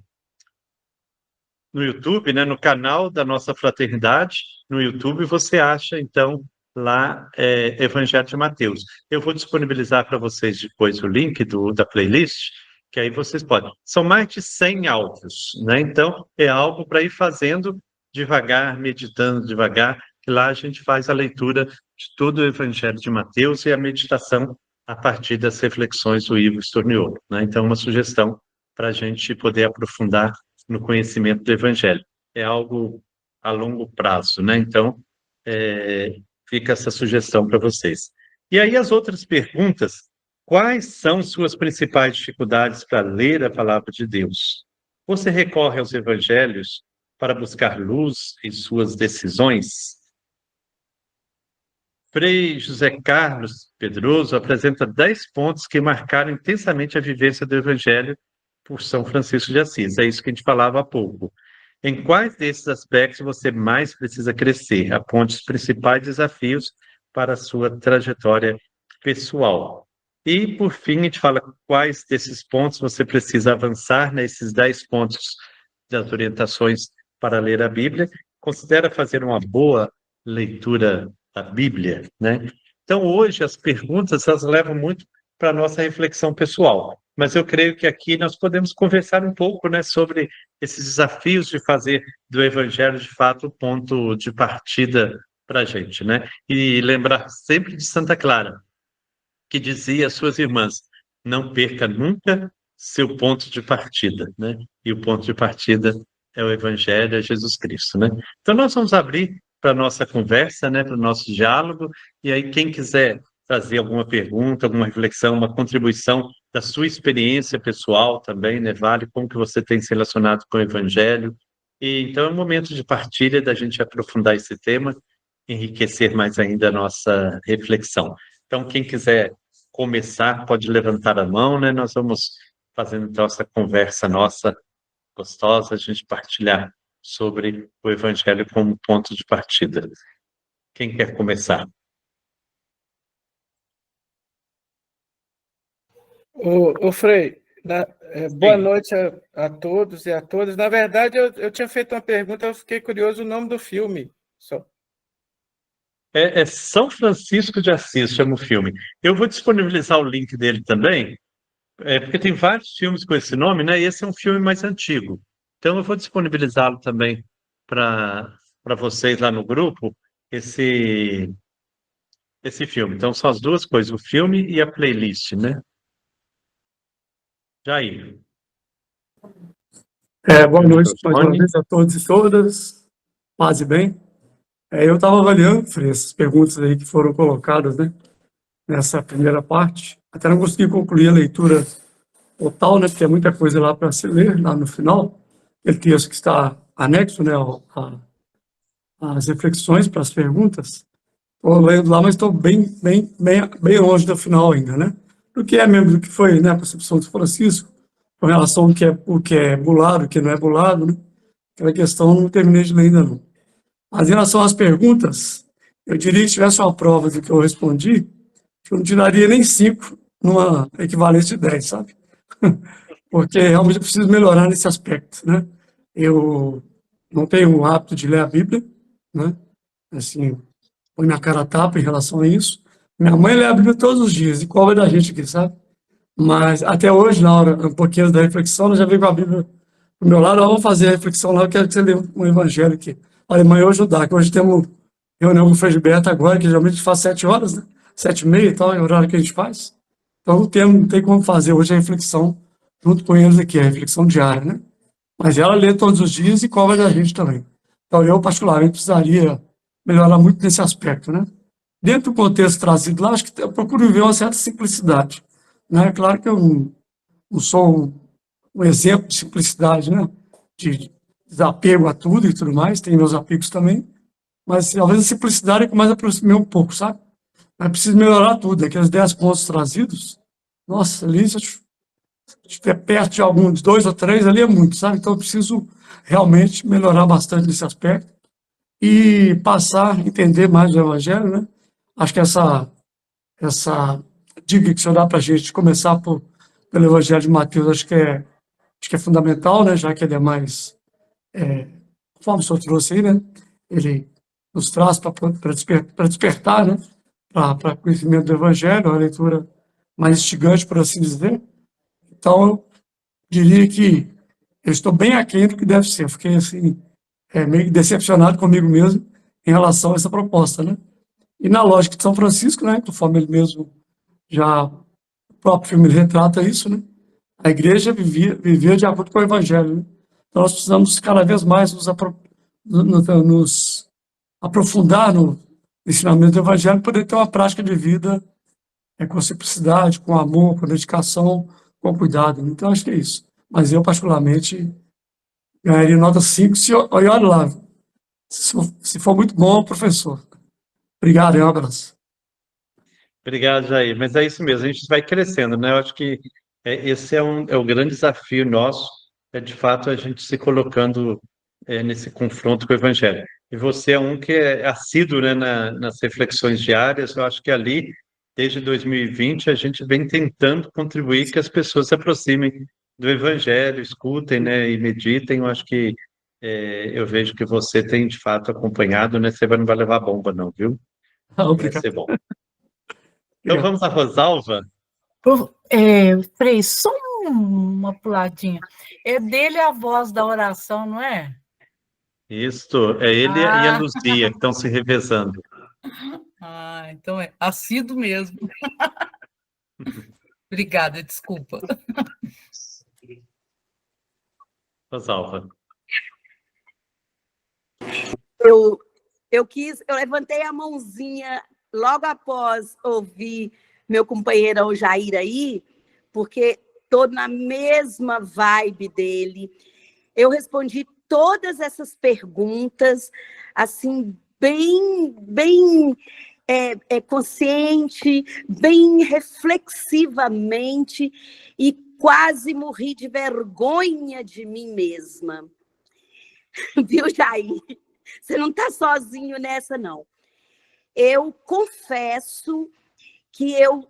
YouTube, né, no canal da nossa fraternidade, no YouTube, você acha, então, lá Evangelho de Mateus. Eu vou disponibilizar para vocês depois o link da playlist, que aí vocês podem. São mais de 100 áudios, né? Então, é algo para ir fazendo devagar, meditando devagar, que lá a gente faz a leitura de todo o Evangelho de Mateus e a meditação a partir das reflexões do Ivo Storniolo, né? Então, uma sugestão para a gente poder aprofundar no conhecimento do Evangelho. É algo a longo prazo, né? Então, fica essa sugestão para vocês. E aí, as outras perguntas: quais são suas principais dificuldades para ler a palavra de Deus? Você recorre aos evangelhos para buscar luz em suas decisões? Frei José Carlos Pedroso apresenta 10 pontos que marcaram intensamente a vivência do evangelho por São Francisco de Assis. É isso que a gente falava há pouco. Em quais desses aspectos você mais precisa crescer? Aponte os principais desafios para a sua trajetória pessoal. E, por fim, a gente fala quais desses pontos você precisa avançar nesses 10 pontos das orientações para ler a Bíblia. Considera fazer uma boa leitura da Bíblia, né? Então, hoje, as perguntas, elas levam muito para a nossa reflexão pessoal. Mas eu creio que aqui nós podemos conversar um pouco, né, sobre esses desafios de fazer do Evangelho, de fato, o ponto de partida para a gente, né? E lembrar sempre de Santa Clara, que dizia às suas irmãs: não perca nunca seu ponto de partida, né? E o ponto de partida é o Evangelho, é Jesus Cristo, né? Então, nós vamos abrir para a nossa conversa, né, para o nosso diálogo, e aí quem quiser trazer alguma pergunta, alguma reflexão, uma contribuição da sua experiência pessoal também, né, vale, como que você tem se relacionado com o Evangelho. E então é um momento de partilha, da gente aprofundar esse tema, enriquecer mais ainda a nossa reflexão. Então, quem quiser começar, pode levantar a mão, né? Nós vamos fazendo então essa conversa nossa gostosa, a gente partilhar sobre o Evangelho como ponto de partida. Quem quer começar? Ô Frei, boa noite a todos e a todas. Na verdade, eu tinha feito uma pergunta, eu fiquei curioso o nome do filme. Só. É São Francisco de Assis, chama o filme. Eu vou disponibilizar o link dele também, porque tem vários filmes com esse nome, né? E esse é um filme mais antigo. Então, eu vou disponibilizá-lo também para vocês lá no grupo, esse filme. Então, são as duas coisas, o filme e a playlist, né? Jair. Boa noite mais uma vez a todos e todas. Paz e bem. Eu estava avaliando, Frei, essas perguntas aí que foram colocadas, né, nessa primeira parte. Até não consegui concluir a leitura total, né, porque tem muita coisa lá para se ler, lá no final. Aquele texto que está anexo, né, as reflexões para as perguntas. Estou lendo lá, mas estou bem longe do final ainda, né? Do que é mesmo, do que foi, né, a concepção de Francisco, com relação ao o que é bulado, o que não é bulado, né? Aquela questão não terminei de ler ainda não. Mas em relação às perguntas, eu diria que se tivesse uma prova do que eu respondi, eu não tiraria nem 5 numa equivalência de 10, sabe? Porque realmente eu preciso melhorar nesse aspecto, né? Eu não tenho o hábito de ler a Bíblia, né? Assim, põe minha cara a tapa em relação a isso. Minha mãe lê a Bíblia todos os dias, e cobra da gente aqui, sabe? Mas até hoje, na hora, um pouquinho da reflexão, ela já veio com a Bíblia do meu lado, vamos fazer a reflexão lá, eu quero que você lê um evangelho aqui. Olha, amanhã eu ajudar, que hoje temos reunião com o Frei Gilberto agora, que geralmente a gente faz 7 horas, né? 7h30 e tal, é o horário que a gente faz. Então não tem como fazer hoje a reflexão junto com eles aqui, a reflexão diária, né? Mas ela lê todos os dias e cobra da gente também. Então eu, particularmente, precisaria melhorar muito nesse aspecto, né? Dentro do contexto trazido lá, acho que eu procuro ver uma certa simplicidade, né? Claro que eu não sou um exemplo de simplicidade, né? De desapego a tudo e tudo mais, tem meus apegos também, mas talvez a simplicidade é que mais aproximei um pouco, sabe? Mas preciso melhorar tudo, aqueles 10 pontos trazidos, nossa, ali se eu estiver perto de algum, de 2 ou 3, ali é muito, sabe? Então eu preciso realmente melhorar bastante nesse aspecto e passar a entender mais o Evangelho, né? Acho que essa dica que o senhor dá para a gente, começar pelo Evangelho de Mateus, acho que é fundamental, né? Já que ele é mais, conforme o senhor trouxe aí, né? Ele nos traz para despertar, né? Para conhecimento do Evangelho, a leitura mais instigante, por assim dizer. Então, eu diria que eu estou bem aquém do que deve ser. Fiquei, assim, meio decepcionado comigo mesmo em relação a essa proposta, né? E na lógica de São Francisco, né? Conforme ele mesmo o próprio filme retrata isso, né? A igreja vivia de acordo com o Evangelho, né? Então, nós precisamos cada vez mais nos aprofundar no ensinamento do Evangelho, poder ter uma prática de vida com simplicidade, com amor, com dedicação, com cuidado. Então, acho que é isso. Mas eu, particularmente, ganharia nota 5, e olha lá, se for muito bom, professor. Obrigado, um abraço. Obrigado, Jair. Mas é isso mesmo, a gente vai crescendo, né? Eu acho que esse é o grande desafio nosso, de fato, a gente se colocando nesse confronto com o Evangelho. E você é um que é assíduo, né, nas reflexões diárias. Eu acho que ali, desde 2020, a gente vem tentando contribuir que as pessoas se aproximem do Evangelho, escutem, né, e meditem. Eu acho que eu vejo que você tem, de fato, acompanhado, né? Você não vai levar bomba, não, viu? Vai Obrigado. ser bom. Então vamos à Rosalva? Frei, só uma puladinha. É dele a voz da oração, não é? Isso, é ele e a Luzia que estão se revezando. Então é assíduo mesmo. Obrigada, desculpa. Rosalva. Eu levantei a mãozinha logo após ouvir meu companheirão Jair aí, porque estou na mesma vibe dele. Eu respondi todas essas perguntas, assim, bem consciente, bem reflexivamente, e quase morri de vergonha de mim mesma. Viu, Jair? Você não está sozinho nessa, não. Eu confesso que eu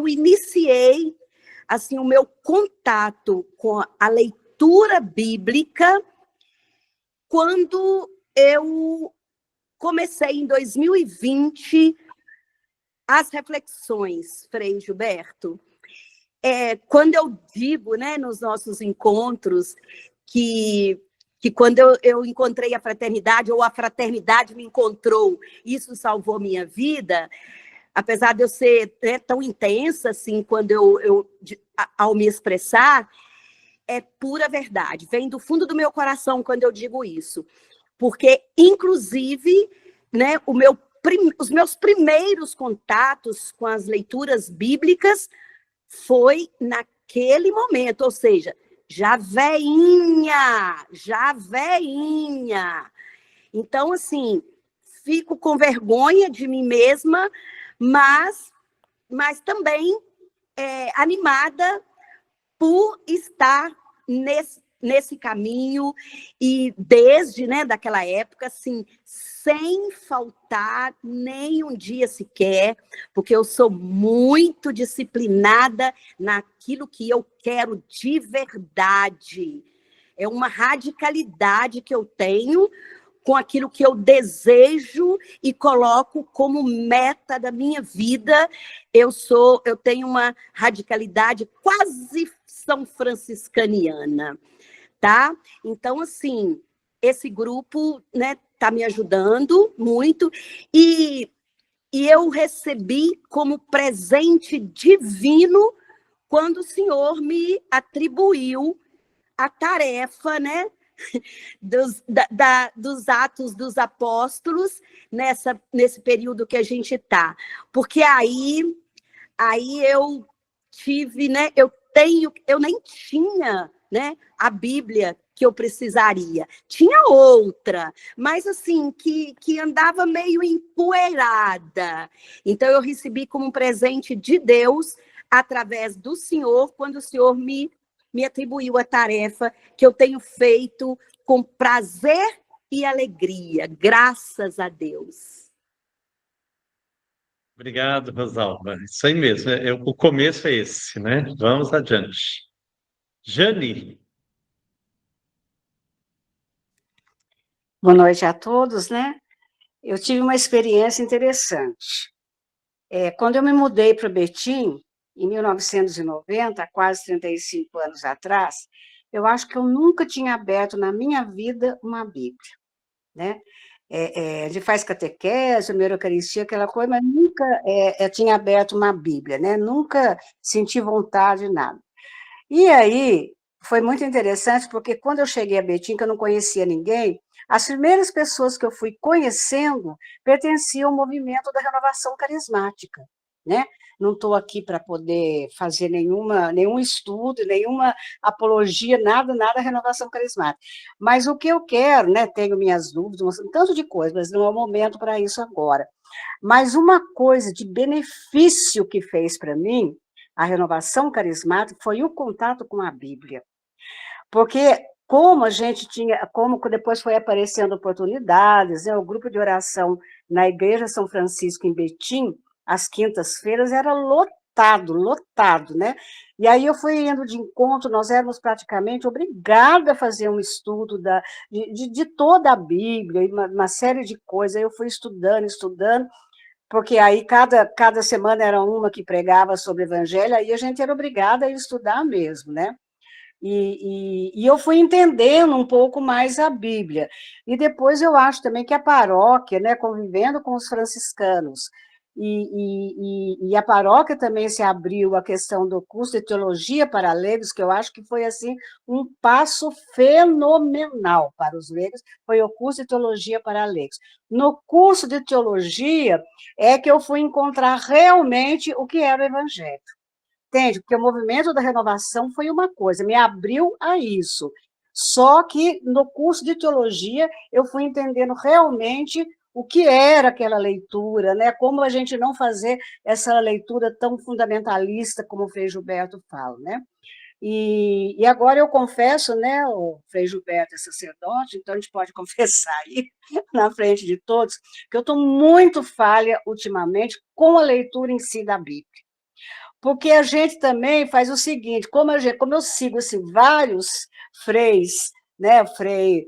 iniciei assim o meu contato com a leitura bíblica quando eu comecei em 2020 as reflexões, Frei Gilberto. Quando eu digo, né, nos nossos encontros que quando eu encontrei a fraternidade, ou a fraternidade me encontrou, isso salvou minha vida, apesar de eu ser tão intensa assim, quando ao me expressar, é pura verdade, vem do fundo do meu coração quando eu digo isso, porque, inclusive, né, os meus primeiros contatos com as leituras bíblicas foi naquele momento, ou seja, já veinha, Então, assim, fico com vergonha de mim mesma, mas também animada por estar nesse caminho, e desde, né, daquela época, assim, sem faltar nem um dia sequer, porque eu sou muito disciplinada naquilo que eu quero de verdade. É uma radicalidade que eu tenho com aquilo que eu desejo e coloco como meta da minha vida. Eu tenho uma radicalidade quase são franciscaniana, tá? Então, assim, esse grupo, né, tá me ajudando muito, e eu recebi como presente divino quando o Senhor me atribuiu a tarefa, né, dos Atos dos Apóstolos nesse período que a gente está. Porque aí eu tive, né, eu nem tinha, né, a Bíblia que eu precisaria. Tinha outra, mas assim, que andava meio empoeirada. Então, eu recebi como um presente de Deus, através do Senhor, quando o Senhor me atribuiu a tarefa que eu tenho feito com prazer e alegria, graças a Deus. Obrigado, Rosalba. Isso aí mesmo. O começo é esse, né? Vamos adiante. Jane. Boa noite a todos, né? Eu tive uma experiência interessante. Quando eu me mudei para Betim, em 1990, há quase 35 anos atrás, eu acho que eu nunca tinha aberto na minha vida uma Bíblia, né? A gente faz catequese, primeira Eucaristia, aquela coisa, mas nunca tinha aberto uma Bíblia, né? Nunca senti vontade de nada. E aí, foi muito interessante, porque quando eu cheguei a Betim, que eu não conhecia ninguém, as primeiras pessoas que eu fui conhecendo pertenciam ao movimento da renovação carismática, né? Não estou aqui para poder fazer nenhum estudo, nenhuma apologia, nada da renovação carismática. Mas o que eu quero, né? Tenho minhas dúvidas, um tanto de coisa, mas não é o momento para isso agora. Mas uma coisa de benefício que fez para mim, a renovação carismática, foi o contato com a Bíblia. Porque como a gente tinha, como depois foi aparecendo oportunidades, né, o grupo de oração na Igreja São Francisco em Betim, às quintas-feiras, era lotado, né? E aí eu fui indo de encontro, nós éramos praticamente obrigados a fazer um estudo de toda a Bíblia, e uma série de coisas. Eu fui estudando, porque aí cada semana era uma que pregava sobre o Evangelho, aí a gente era obrigada a estudar mesmo, né? E eu fui entendendo um pouco mais a Bíblia. E depois eu acho também que a paróquia, né, convivendo com os franciscanos, e a paróquia também se abriu à questão do curso de teologia para leigos, que eu acho que foi assim um passo fenomenal para os leigos, foi o curso de teologia para leigos. No curso de teologia é que eu fui encontrar realmente o que era o Evangelho. Entende? Porque o movimento da renovação foi uma coisa, me abriu a isso. Só que no curso de teologia eu fui entendendo realmente o que era aquela leitura, né? Como a gente não fazer essa leitura tão fundamentalista como o Frei Gilberto fala, né? E agora eu confesso, né, o Frei Gilberto é sacerdote, então a gente pode confessar aí, na frente de todos, que eu estou muito falha ultimamente com a leitura em si da Bíblia. Porque a gente também faz o seguinte, como eu sigo assim, vários freis, né, o Frei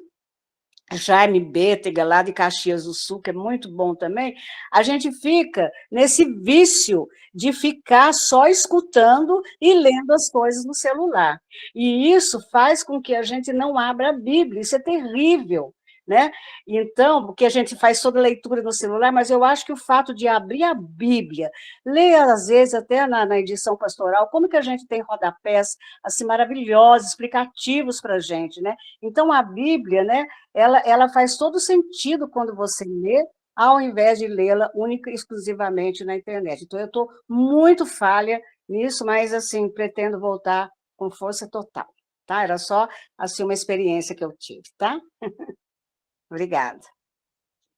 Jaime Bétega, lá de Caxias do Sul, que é muito bom também, a gente fica nesse vício de ficar só escutando e lendo as coisas no celular. E isso faz com que a gente não abra a Bíblia, isso é terrível, né? Então, porque a gente faz toda a leitura no celular, mas eu acho que o fato de abrir a Bíblia, ler às vezes até na edição pastoral, como que a gente tem rodapés assim maravilhosos, explicativos para a gente, né? Então, a Bíblia, né, ela faz todo sentido quando você lê, ao invés de lê-la única e exclusivamente na internet. Então, eu estou muito falha nisso, mas, assim, pretendo voltar com força total, tá? Era só, assim, uma experiência que eu tive, tá? Obrigada.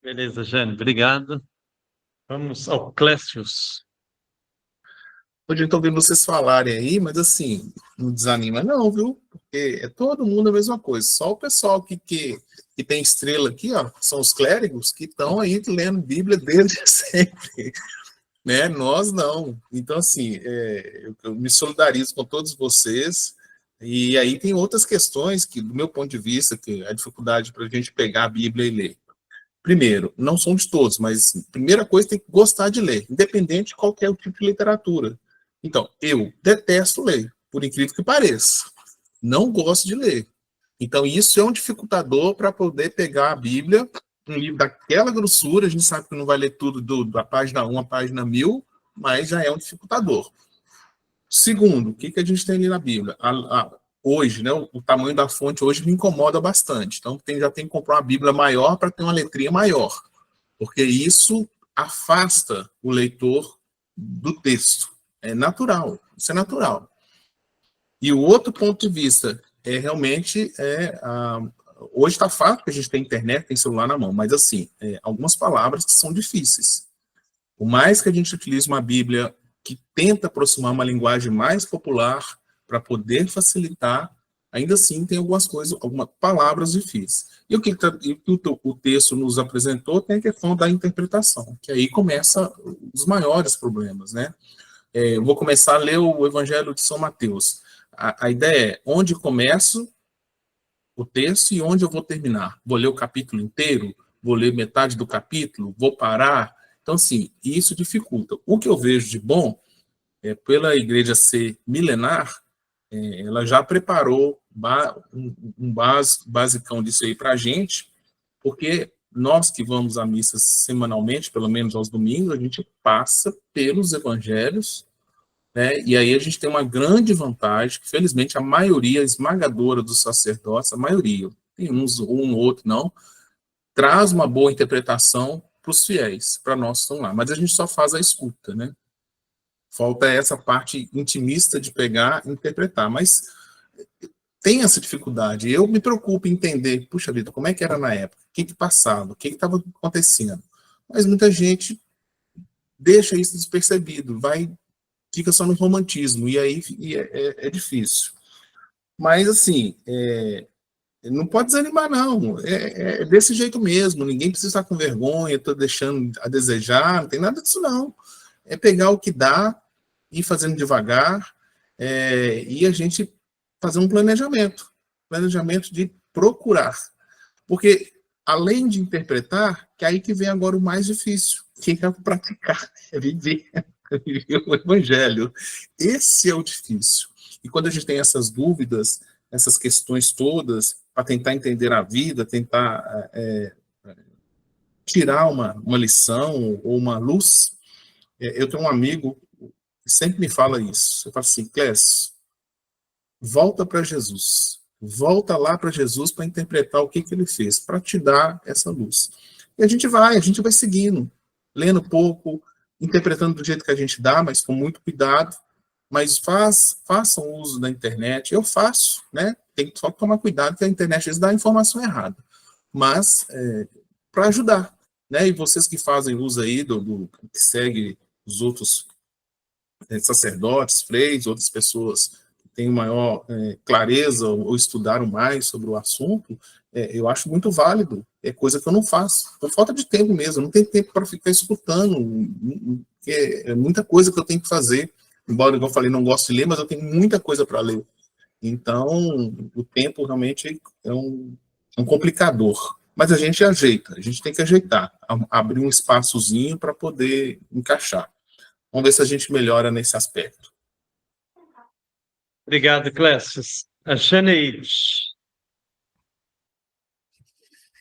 Beleza, Jane, obrigado. Vamos ao Clécius. Hoje eu estou ouvindo vocês falarem aí, mas assim, não desanima não, viu? Porque é todo mundo a mesma coisa. Só o pessoal que tem estrela aqui, ó, são os clérigos que estão aí lendo Bíblia desde sempre, né? Nós não. Então, assim, eu me solidarizo com todos vocês. E aí tem outras questões que, do meu ponto de vista, que a dificuldade para a gente pegar a Bíblia e ler. Primeiro, não são de todos, mas primeira coisa, tem que gostar de ler, independente de qualquer tipo de literatura. Então, eu detesto ler, por incrível que pareça. Não gosto de ler. Então, isso é um dificultador para poder pegar a Bíblia, um livro daquela grossura, a gente sabe que não vai ler tudo da página 1 à página 1000, mas já é um dificultador. Segundo, o que a gente tem ali na Bíblia? Hoje, né, o tamanho da fonte hoje me incomoda bastante. Então, já tem que comprar uma Bíblia maior para ter uma letrinha maior, porque isso afasta o leitor do texto. É natural, isso é natural. E o outro ponto de vista é realmente, hoje está fácil que a gente tem internet, tem celular na mão, mas assim, algumas palavras que são difíceis. Por mais que a gente utilize uma Bíblia que tenta aproximar uma linguagem mais popular para poder facilitar, ainda assim tem algumas coisas, algumas palavras difíceis. E o que o texto nos apresentou tem a questão da interpretação, que aí começa os maiores problemas, né? Eu vou começar a ler o Evangelho de São Mateus. A ideia é onde começo o texto e onde eu vou terminar. Vou ler o capítulo inteiro? Vou ler metade do capítulo? Vou parar? Então, assim, isso dificulta. O que eu vejo de bom, pela igreja ser milenar, ela já preparou um basicão disso aí para a gente, porque nós que vamos à missa semanalmente, pelo menos aos domingos, a gente passa pelos evangelhos, né? E aí a gente tem uma grande vantagem, que felizmente a maioria esmagadora dos sacerdotes, a maioria, tem uns um ou outro não, traz uma boa interpretação para os fiéis, para nós que estão lá. Mas a gente só faz a escuta, né? Falta essa parte intimista de pegar e interpretar, mas tem essa dificuldade. Eu me preocupo em entender, puxa vida, como é que era na época? O que passava? O que estava acontecendo? Mas muita gente deixa isso despercebido, fica só no romantismo, e aí é difícil. Mas, assim, não pode desanimar, não. É desse jeito mesmo, ninguém precisa estar com vergonha, estou deixando a desejar, não tem nada disso, não. É pegar o que dá, ir fazendo devagar, e a gente fazer um planejamento de procurar. Porque, além de interpretar, que é aí que vem agora o mais difícil, que é praticar, é viver o evangelho. Esse é o difícil. E quando a gente tem essas dúvidas, essas questões todas, para tentar entender a vida, tentar tirar uma lição ou uma luz, eu tenho um amigo que sempre me fala isso. Eu falo assim, Clécio, volta para Jesus. Volta lá para Jesus para interpretar o que ele fez, para te dar essa luz. E a gente vai seguindo, lendo pouco, interpretando do jeito que a gente dá, mas com muito cuidado. Mas façam uso da internet. Eu faço, né? Tem que só tomar cuidado que a internet às vezes dá a informação errada. Mas para ajudar, né? E vocês que fazem uso aí que segue os outros sacerdotes, freis, outras pessoas que têm maior clareza ou estudaram mais sobre o assunto, eu acho muito válido. É coisa que eu não faço, por falta de tempo mesmo. Eu não tenho tempo para ficar escutando. É muita coisa que eu tenho que fazer. Embora, como eu falei, não gosto de ler, mas eu tenho muita coisa para ler. Então, o tempo realmente é um complicador. Mas a gente ajeita, a gente tem que ajeitar, abrir um espaçozinho para poder encaixar. Vamos ver se a gente melhora nesse aspecto. Obrigado, Clécio. A Janeide.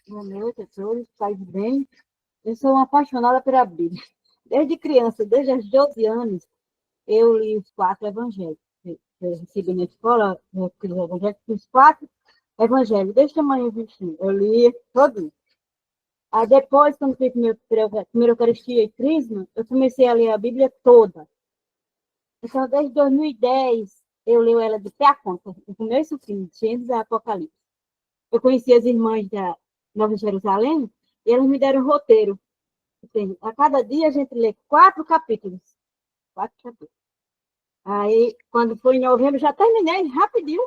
Boa noite a todos, faz bem. Eu sou uma apaixonada pela Bíblia. Desde criança, desde os 12 anos, eu li os 4 evangelhos. Eu recebi na escola, os 4 evangelhos, desde tamanho 25. Eu li todos. Aí depois, quando fiz primeira Eucaristia e Crisma, eu comecei a ler a Bíblia toda. Então, desde 2010, eu leio ela de pé a conta, com meus sobrinhos, Gênesis e Apocalipse. Eu conheci as irmãs da Nova Jerusalém, E eles me deram um roteiro. Assim, a cada dia a gente lê 4 capítulos. 4 capítulos. Aí, quando foi em novembro, já terminei rapidinho.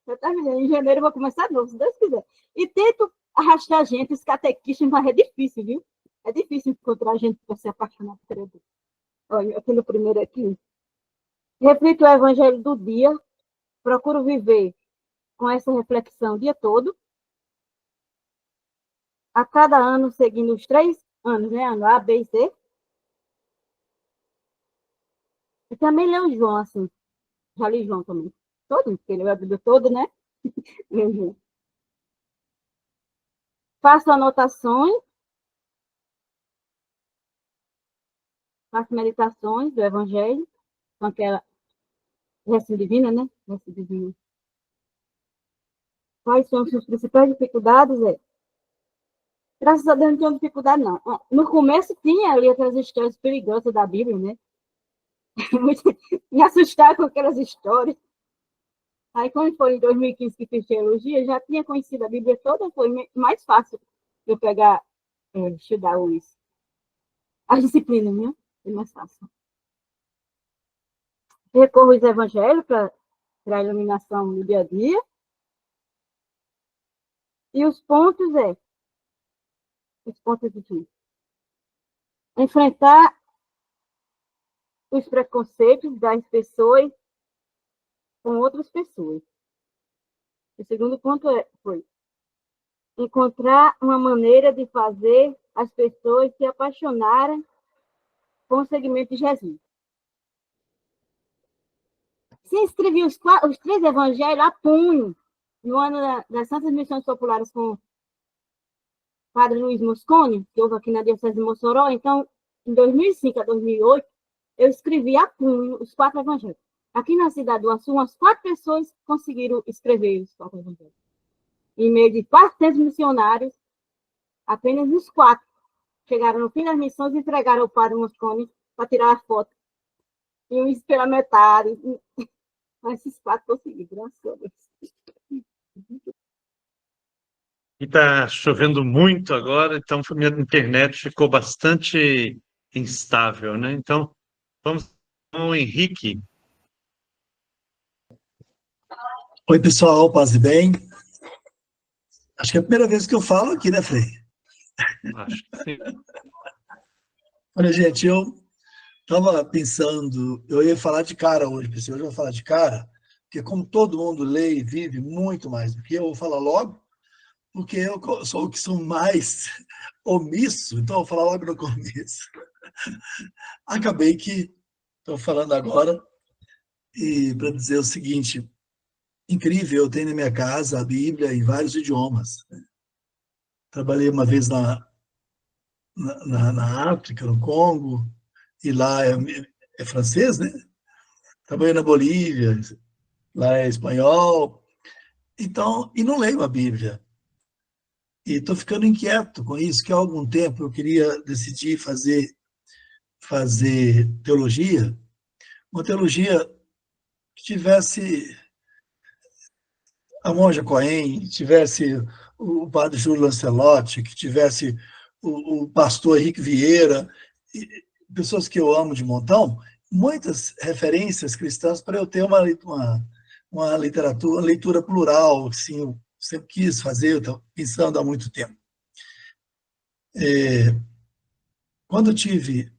Já terminei. Em janeiro eu vou começar de novo, se Deus quiser. E tento arrastar gente, os catequistas, mas é difícil, viu? É difícil encontrar gente para se apaixonar por Deus. Olha, aqui no primeiro aqui. Reflito o evangelho do dia. Procuro viver com essa reflexão o dia todo. A cada ano, seguindo os 3 anos, né? Ano A, B e C. E também leio João, assim. Já li João também. Todo, porque ele é a Bíblia toda, né? Faço anotações. Faço meditações do Evangelho. Com aquela reação divina, né? Reação divina. Quais são as suas principais dificuldades? Graças a Deus não tinha dificuldade, não. No começo tinha ali aquelas histórias perigosas da Bíblia, né? Me assustava com aquelas histórias. Aí, quando foi em 2015 que fiz teologia, já tinha conhecido a Bíblia toda, foi mais fácil eu pegar, estudar as disciplinas, né? Foi mais fácil. Recorro aos evangelhos para a iluminação no dia a dia. E os pontos de enfrentar os preconceitos das pessoas com outras pessoas. O segundo ponto foi encontrar uma maneira de fazer as pessoas se apaixonarem com o segmento de Jesus. Se escrevi os 3 evangelhos a punho no ano das Santas Missões Populares com o Padre Luiz Mosconi, que houve aqui na Diocese de Mossoró. Então, em 2005 a 2008, eu escrevi a punho os 4 evangelhos. Aqui na cidade do Açu, umas 4 pessoas conseguiram escrever os 4 evangelhos. Em meio de 400 missionários, apenas os 4 chegaram no fim das missões e entregaram ao Padre Mosconi para tirar a foto. E uns pela metade. Mas esses 4 conseguiram, graças a Deus. E está chovendo muito agora, então a minha internet ficou bastante instável, né? Então, vamos com o Henrique. Oi, pessoal, paz e bem. Acho que é a primeira vez que eu falo aqui, né, Frei? Acho que sim. Olha, gente, eu estava pensando, eu ia falar de cara hoje, pensei, hoje eu vou falar de cara, porque como todo mundo lê e vive muito mais do que eu vou falar logo, porque eu sou o que sou mais omisso, então eu vou falar logo no começo. Acabei que estou falando agora, e para dizer o seguinte, incrível, eu tenho na minha casa a Bíblia em vários idiomas. Trabalhei uma vez na África, no Congo, e lá é francês, né? Trabalhei na Bolívia, lá é espanhol. Então, e não leio a Bíblia. E estou ficando inquieto com isso, que há algum tempo eu queria decidir fazer teologia, uma teologia que tivesse a Monja Cohen, que tivesse o padre Júlio Lancelotti, que tivesse o pastor Henrique Vieira, pessoas que eu amo de montão, muitas referências cristãs para eu ter uma literatura, uma leitura plural, assim, eu sempre quis fazer, eu estou pensando há muito tempo. Quando eu tive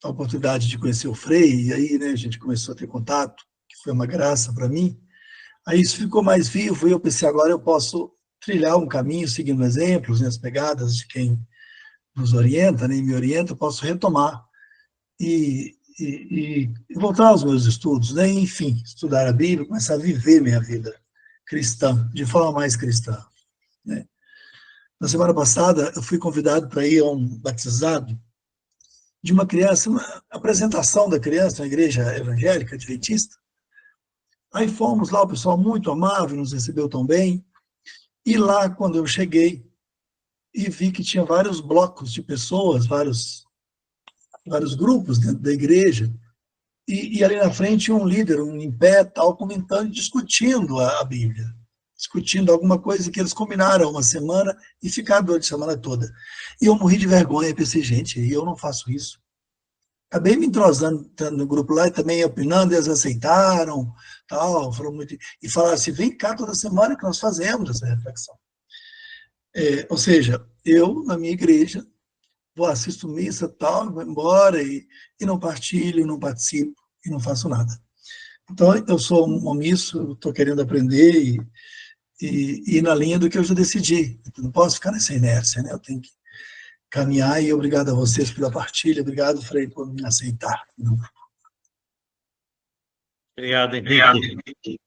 a oportunidade de conhecer o Frei, e aí, né, a gente começou a ter contato, que foi uma graça para mim, aí isso ficou mais vivo, e eu pensei, agora eu posso trilhar um caminho, seguindo exemplos, né, as pegadas de quem nos orienta, né, e me orienta, eu posso retomar e voltar aos meus estudos, né, enfim, estudar a Bíblia, começar a viver minha vida cristã, de forma mais cristã, né. Na semana passada, eu fui convidado para ir a um batizado de uma criança, uma apresentação da criança na igreja evangélica adventista. Aí fomos lá, o pessoal muito amável, nos recebeu tão bem, e lá, quando eu cheguei, e vi que tinha vários blocos de pessoas, vários grupos dentro da igreja, e ali na frente um líder, um em pé, tal, comentando e discutindo a Bíblia. discutindo alguma coisa que eles combinaram uma semana e ficaram durante a semana toda. E eu morri de vergonha, pensei, gente, eu não faço isso. Acabei me entrosando no grupo lá e também opinando, eles aceitaram, tal, falou muito, e falaram assim, vem cá toda semana que nós fazemos essa reflexão. Ou seja, eu, na minha igreja, vou assisto missa, tal, vou embora e não partilho, não participo e não faço nada. Então, eu sou um omisso, estou querendo aprender e ir na linha do que eu já decidi. Eu não posso ficar nessa inércia, né? Eu tenho que caminhar e obrigado a vocês pela partilha. Obrigado, Frei, por me aceitar. Obrigado, Henrique.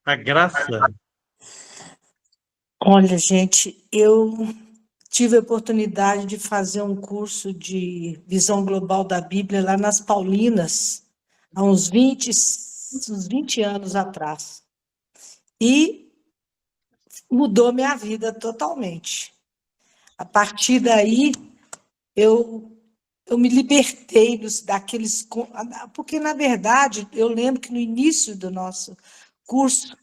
A Graça. Olha, gente, eu tive a oportunidade de fazer um curso de visão global da Bíblia lá nas Paulinas, há uns 20 anos atrás. E mudou minha vida totalmente. A partir daí, eu me libertei daqueles... Porque, na verdade, eu lembro que no início do nosso curso,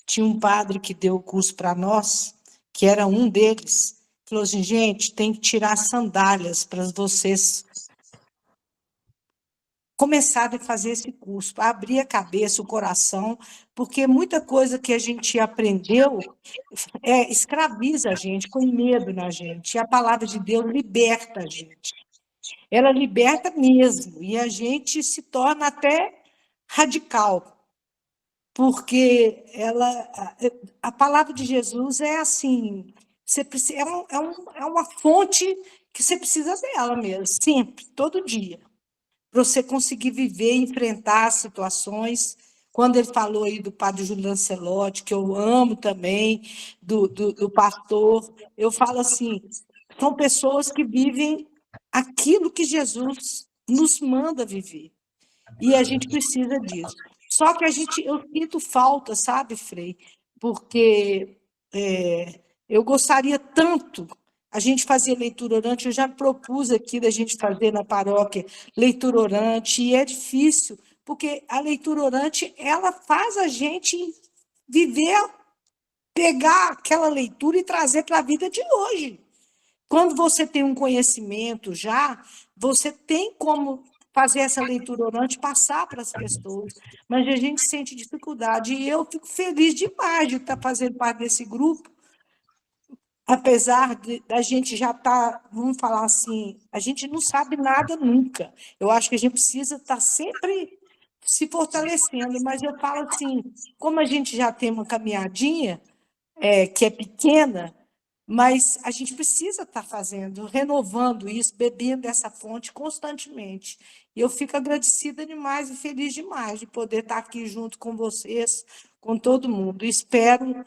tinha um padre que deu o curso para nós, que era um deles, falou assim, gente, tem que tirar as sandálias para vocês começarem a fazer esse curso, para abrir a cabeça, o coração, porque muita coisa que a gente aprendeu escraviza a gente, põe medo na gente, e a palavra de Deus liberta a gente. Ela liberta mesmo, e a gente se torna até radical, porque a palavra de Jesus é assim, você precisa, é uma fonte que você precisa dela mesmo, sempre, todo dia, para você conseguir viver, enfrentar as situações. Quando ele falou aí do padre Júlio Lancelotti, que eu amo também, do pastor, eu falo assim, são pessoas que vivem aquilo que Jesus nos manda viver, e a gente precisa disso. Só que eu sinto falta, sabe, Frei? Porque eu gostaria tanto, a gente fazer leitura orante, eu já propus aqui da gente fazer na paróquia leitura orante, e é difícil, porque a leitura orante, ela faz a gente viver, pegar aquela leitura e trazer para a vida de hoje. Quando você tem um conhecimento já, você tem como fazer essa leitura orante, passar para as pessoas, mas a gente sente dificuldade, e eu fico feliz demais de estar fazendo parte desse grupo, apesar da gente já estar, vamos falar assim, a gente não sabe nada nunca, eu acho que a gente precisa estar sempre se fortalecendo, mas eu falo assim, como a gente já tem uma caminhadinha, que é pequena, mas a gente precisa estar fazendo, renovando isso, bebendo dessa fonte constantemente. E eu fico agradecida demais e feliz demais de poder estar aqui junto com vocês, com todo mundo. Espero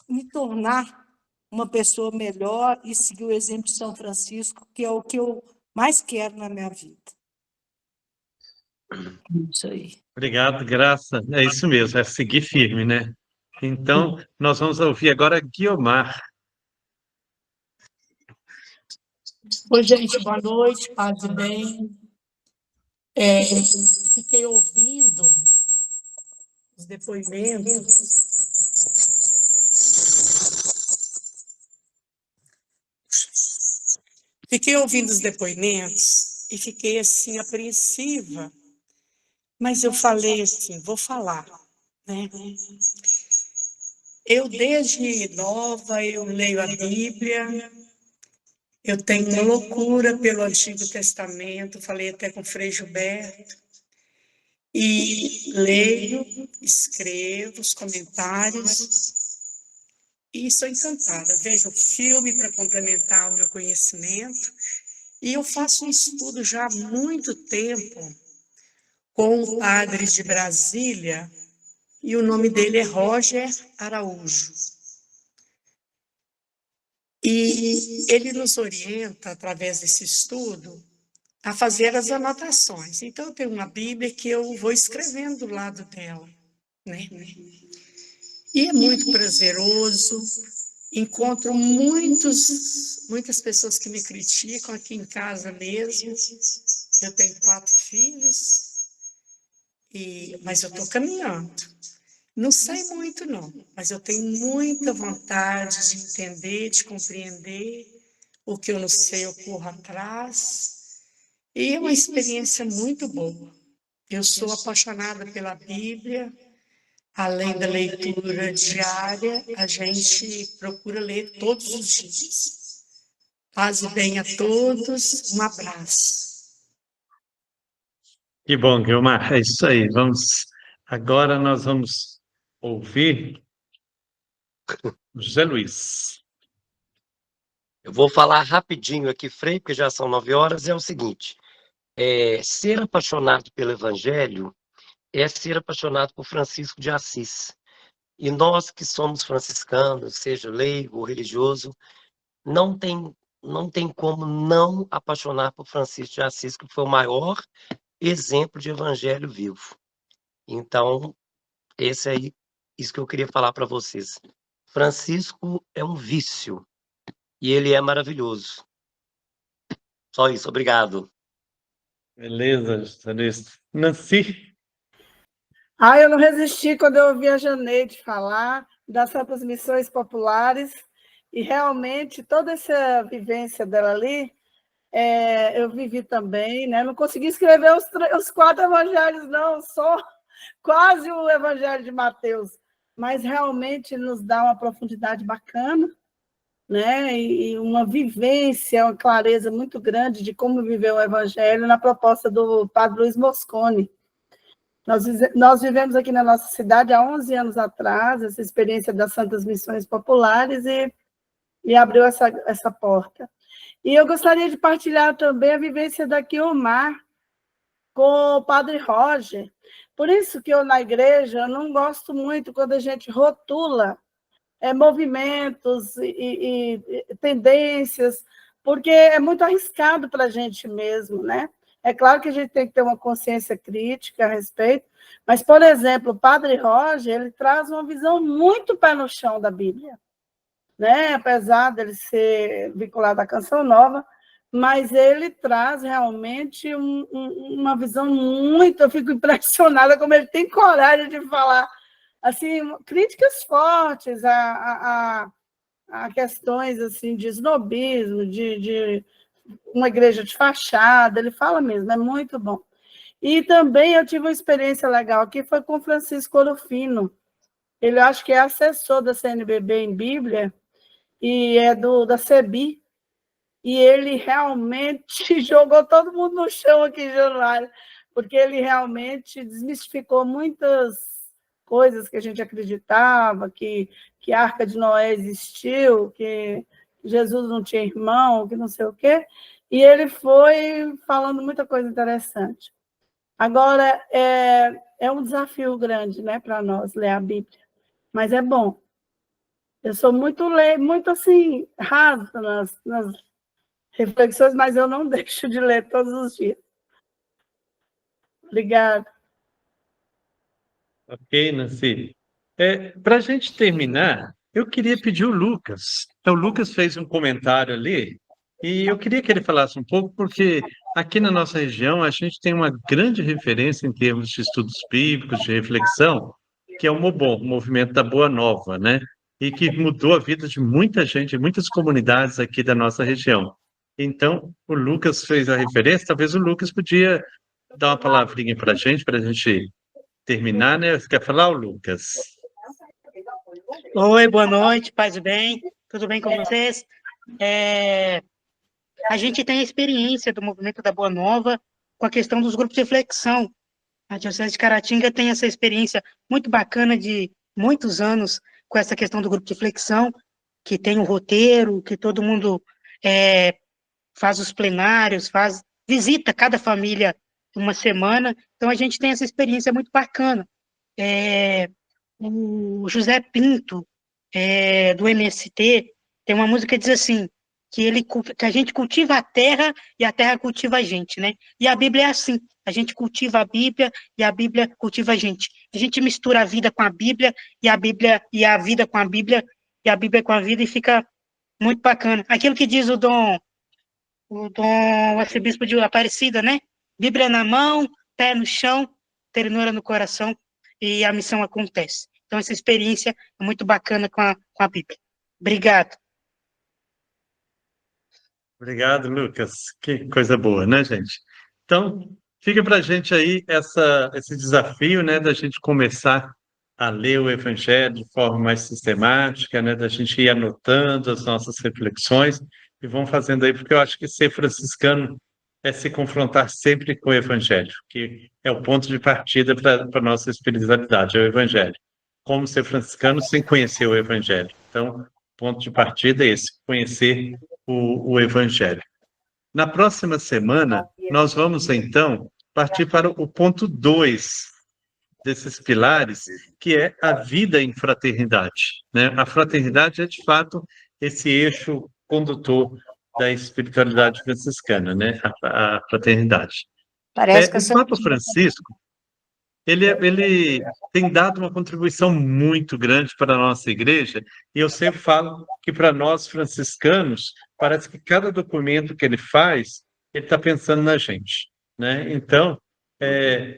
me tornar uma pessoa melhor e seguir o exemplo de São Francisco, que é o que eu mais quero na minha vida. Isso aí. Obrigado, Graça. É isso mesmo, é seguir firme, né? Então, nós vamos ouvir agora Guiomar. Oi, gente, boa noite, paz e bem. Fiquei ouvindo os depoimentos. Fiquei ouvindo os depoimentos e fiquei, assim, apreensiva. Mas eu falei assim, vou falar, né? Eu, desde nova, eu leio a Bíblia, eu tenho uma loucura pelo Antigo Testamento, falei até com o Frei Gilberto, e leio, escrevo os comentários, e sou encantada. Vejo filme para complementar o meu conhecimento, e eu faço um estudo já há muito tempo com o padre de Brasília, e o nome dele é Roger Araújo. E ele nos orienta, através desse estudo, a fazer as anotações. Então, eu tenho uma Bíblia que eu vou escrevendo do lado dela, né? E é muito prazeroso. Encontro muitas pessoas que me criticam aqui em casa mesmo. Eu tenho 4 filhos, mas eu estou caminhando. Não sei muito, não, mas eu tenho muita vontade de entender, de compreender. O que eu não sei, eu corro atrás. E é uma experiência muito boa. Eu sou apaixonada pela Bíblia. Além da leitura diária, a gente procura ler todos os dias. Paz e bem a todos. Um abraço. Que bom, Guilmar. É isso aí. Agora nós vamos ouvir José Luiz. Eu vou falar rapidinho aqui, Frei, porque já são 9 horas. É o seguinte: ser apaixonado pelo Evangelho é ser apaixonado por Francisco de Assis. E nós que somos franciscanos, seja leigo ou religioso, não tem como não apaixonar por Francisco de Assis, que foi o maior exemplo de evangelho vivo. Então, isso que eu queria falar para vocês. Francisco é um vício e ele é maravilhoso. Só isso, obrigado. Beleza, José Luiz. Nancy? Eu não resisti quando eu ouvi a Janeide falar das Santas Missões Populares, e realmente toda essa vivência dela ali, eu vivi também, né? Não consegui escrever os 4 evangelhos, não, só quase o evangelho de Mateus, mas realmente nos dá uma profundidade bacana, né? E uma vivência, uma clareza muito grande de como viver o evangelho na proposta do Padre Luiz Mosconi. Nós vivemos aqui na nossa cidade há 11 anos atrás, essa experiência das Santas Missões Populares, e abriu essa porta. E eu gostaria de partilhar também a vivência da Guiomar com o Padre Roger. Por isso que eu, na igreja, eu não gosto muito quando a gente rotula movimentos e tendências, porque é muito arriscado para a gente mesmo, né? É claro que a gente tem que ter uma consciência crítica a respeito, mas, por exemplo, o Padre Roger, ele traz uma visão muito pé no chão da Bíblia, né? Apesar dele ser vinculado à Canção Nova, mas ele traz realmente uma visão muito... Eu fico impressionada como ele tem coragem de falar assim, críticas fortes a questões assim, de snobismo, de uma igreja de fachada, ele fala mesmo, é muito bom. E também eu tive uma experiência legal aqui, foi com Francisco Orofino. Ele acho que é assessor da CNBB em Bíblia, e é da CEBI, e ele realmente jogou todo mundo no chão aqui em Januário, porque ele realmente desmistificou muitas coisas que a gente acreditava, que a Arca de Noé existiu, que Jesus não tinha irmão, que não sei o quê, e ele foi falando muita coisa interessante. Agora, é um desafio grande, né, para nós ler a Bíblia, mas é bom. Eu sou muito assim, rasa nas reflexões, mas eu não deixo de ler todos os dias. Obrigada. Ok, Nancy. Para a gente terminar, eu queria pedir o Lucas. Então, o Lucas fez um comentário ali, e eu queria que ele falasse um pouco, porque aqui na nossa região a gente tem uma grande referência em termos de estudos bíblicos, de reflexão, que é o MOBON, o Movimento da Boa Nova, né? E que mudou a vida de muita gente, muitas comunidades aqui da nossa região. Então, o Lucas fez a referência, talvez o Lucas podia dar uma palavrinha para a gente terminar, né? Você quer falar, Lucas? Oi, boa noite, paz e bem. Tudo bem com vocês? A gente tem a experiência do Movimento da Boa Nova com a questão dos grupos de reflexão. A Diocese de Caratinga tem essa experiência muito bacana de muitos anos com essa questão do grupo de reflexão, que tem um roteiro, que todo mundo faz os plenários, visita cada família uma semana. Então, a gente tem essa experiência muito bacana. O José Pinto, do MST, tem uma música que diz assim, que a gente cultiva a terra e a terra cultiva a gente, né? E a Bíblia é assim, a gente cultiva a Bíblia e a Bíblia cultiva a gente. A gente mistura a vida com a Bíblia e a vida com a Bíblia e a Bíblia com a vida e fica muito bacana. Aquilo que diz o Dom Arcebispo de Aparecida, né? Bíblia na mão, pé no chão, ternura no coração, e a missão acontece. Então, essa experiência é muito bacana com a Bíblia. Obrigado. Obrigado, Lucas. Que coisa boa, né, gente? Então, fica para a gente aí esse desafio, né, da gente começar a ler o Evangelho de forma mais sistemática, né, da gente ir anotando as nossas reflexões e vão fazendo aí, porque eu acho que ser franciscano é se confrontar sempre com o Evangelho, que é o ponto de partida para a nossa espiritualidade, é o Evangelho. Como ser franciscano sem conhecer o Evangelho? Então, o ponto de partida é esse, conhecer o Evangelho. Na próxima semana, nós vamos, então, partir para o ponto 2 desses pilares, que é a vida em fraternidade, né? A fraternidade é, de fato, esse eixo condutor da espiritualidade franciscana, né? A fraternidade. Parece que o Papa Francisco, ele tem dado uma contribuição muito grande para a nossa igreja, e eu sempre falo que para nós franciscanos, parece que cada documento que ele faz, ele está pensando na gente, né? Então,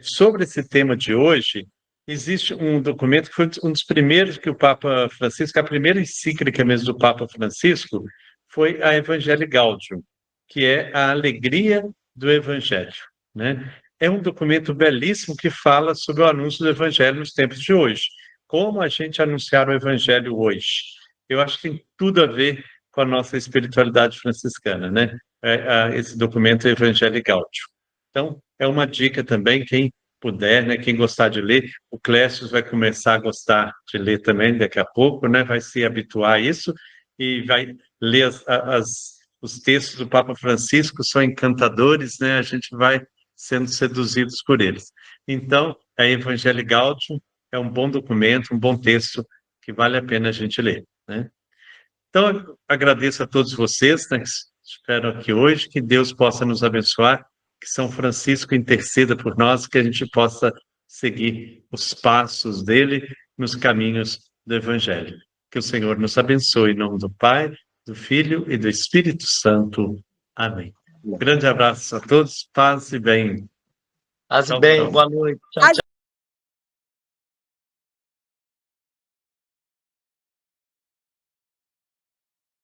sobre esse tema de hoje, existe um documento que foi um dos primeiros que o Papa Francisco, a primeira encíclica mesmo do Papa Francisco, foi a Evangelii Gaudium, que é a alegria do Evangelho, né? É um documento belíssimo que fala sobre o anúncio do Evangelho nos tempos de hoje. Como a gente anunciar o Evangelho hoje? Eu acho que tem tudo a ver com a nossa espiritualidade franciscana, né? Esse documento é Evangelii Gaudium. Então, é uma dica também, quem puder, né? Quem gostar de ler, o Clécio vai começar a gostar de ler também daqui a pouco, né? Vai se habituar a isso e vai ler os textos do Papa Francisco, são encantadores, né? A gente vai sendo seduzidos por eles. Então, a Evangelii Gaudium é um bom documento, um bom texto que vale a pena a gente ler, né? Então, eu agradeço a todos vocês, né, que espero aqui hoje, que Deus possa nos abençoar, que São Francisco interceda por nós, que a gente possa seguir os passos dele nos caminhos do Evangelho. Que o Senhor nos abençoe, em nome do Pai, do Filho e do Espírito Santo. Amém. Um grande abraço a todos, paz e bem. Paz e bem, boa noite. Tchau, tchau.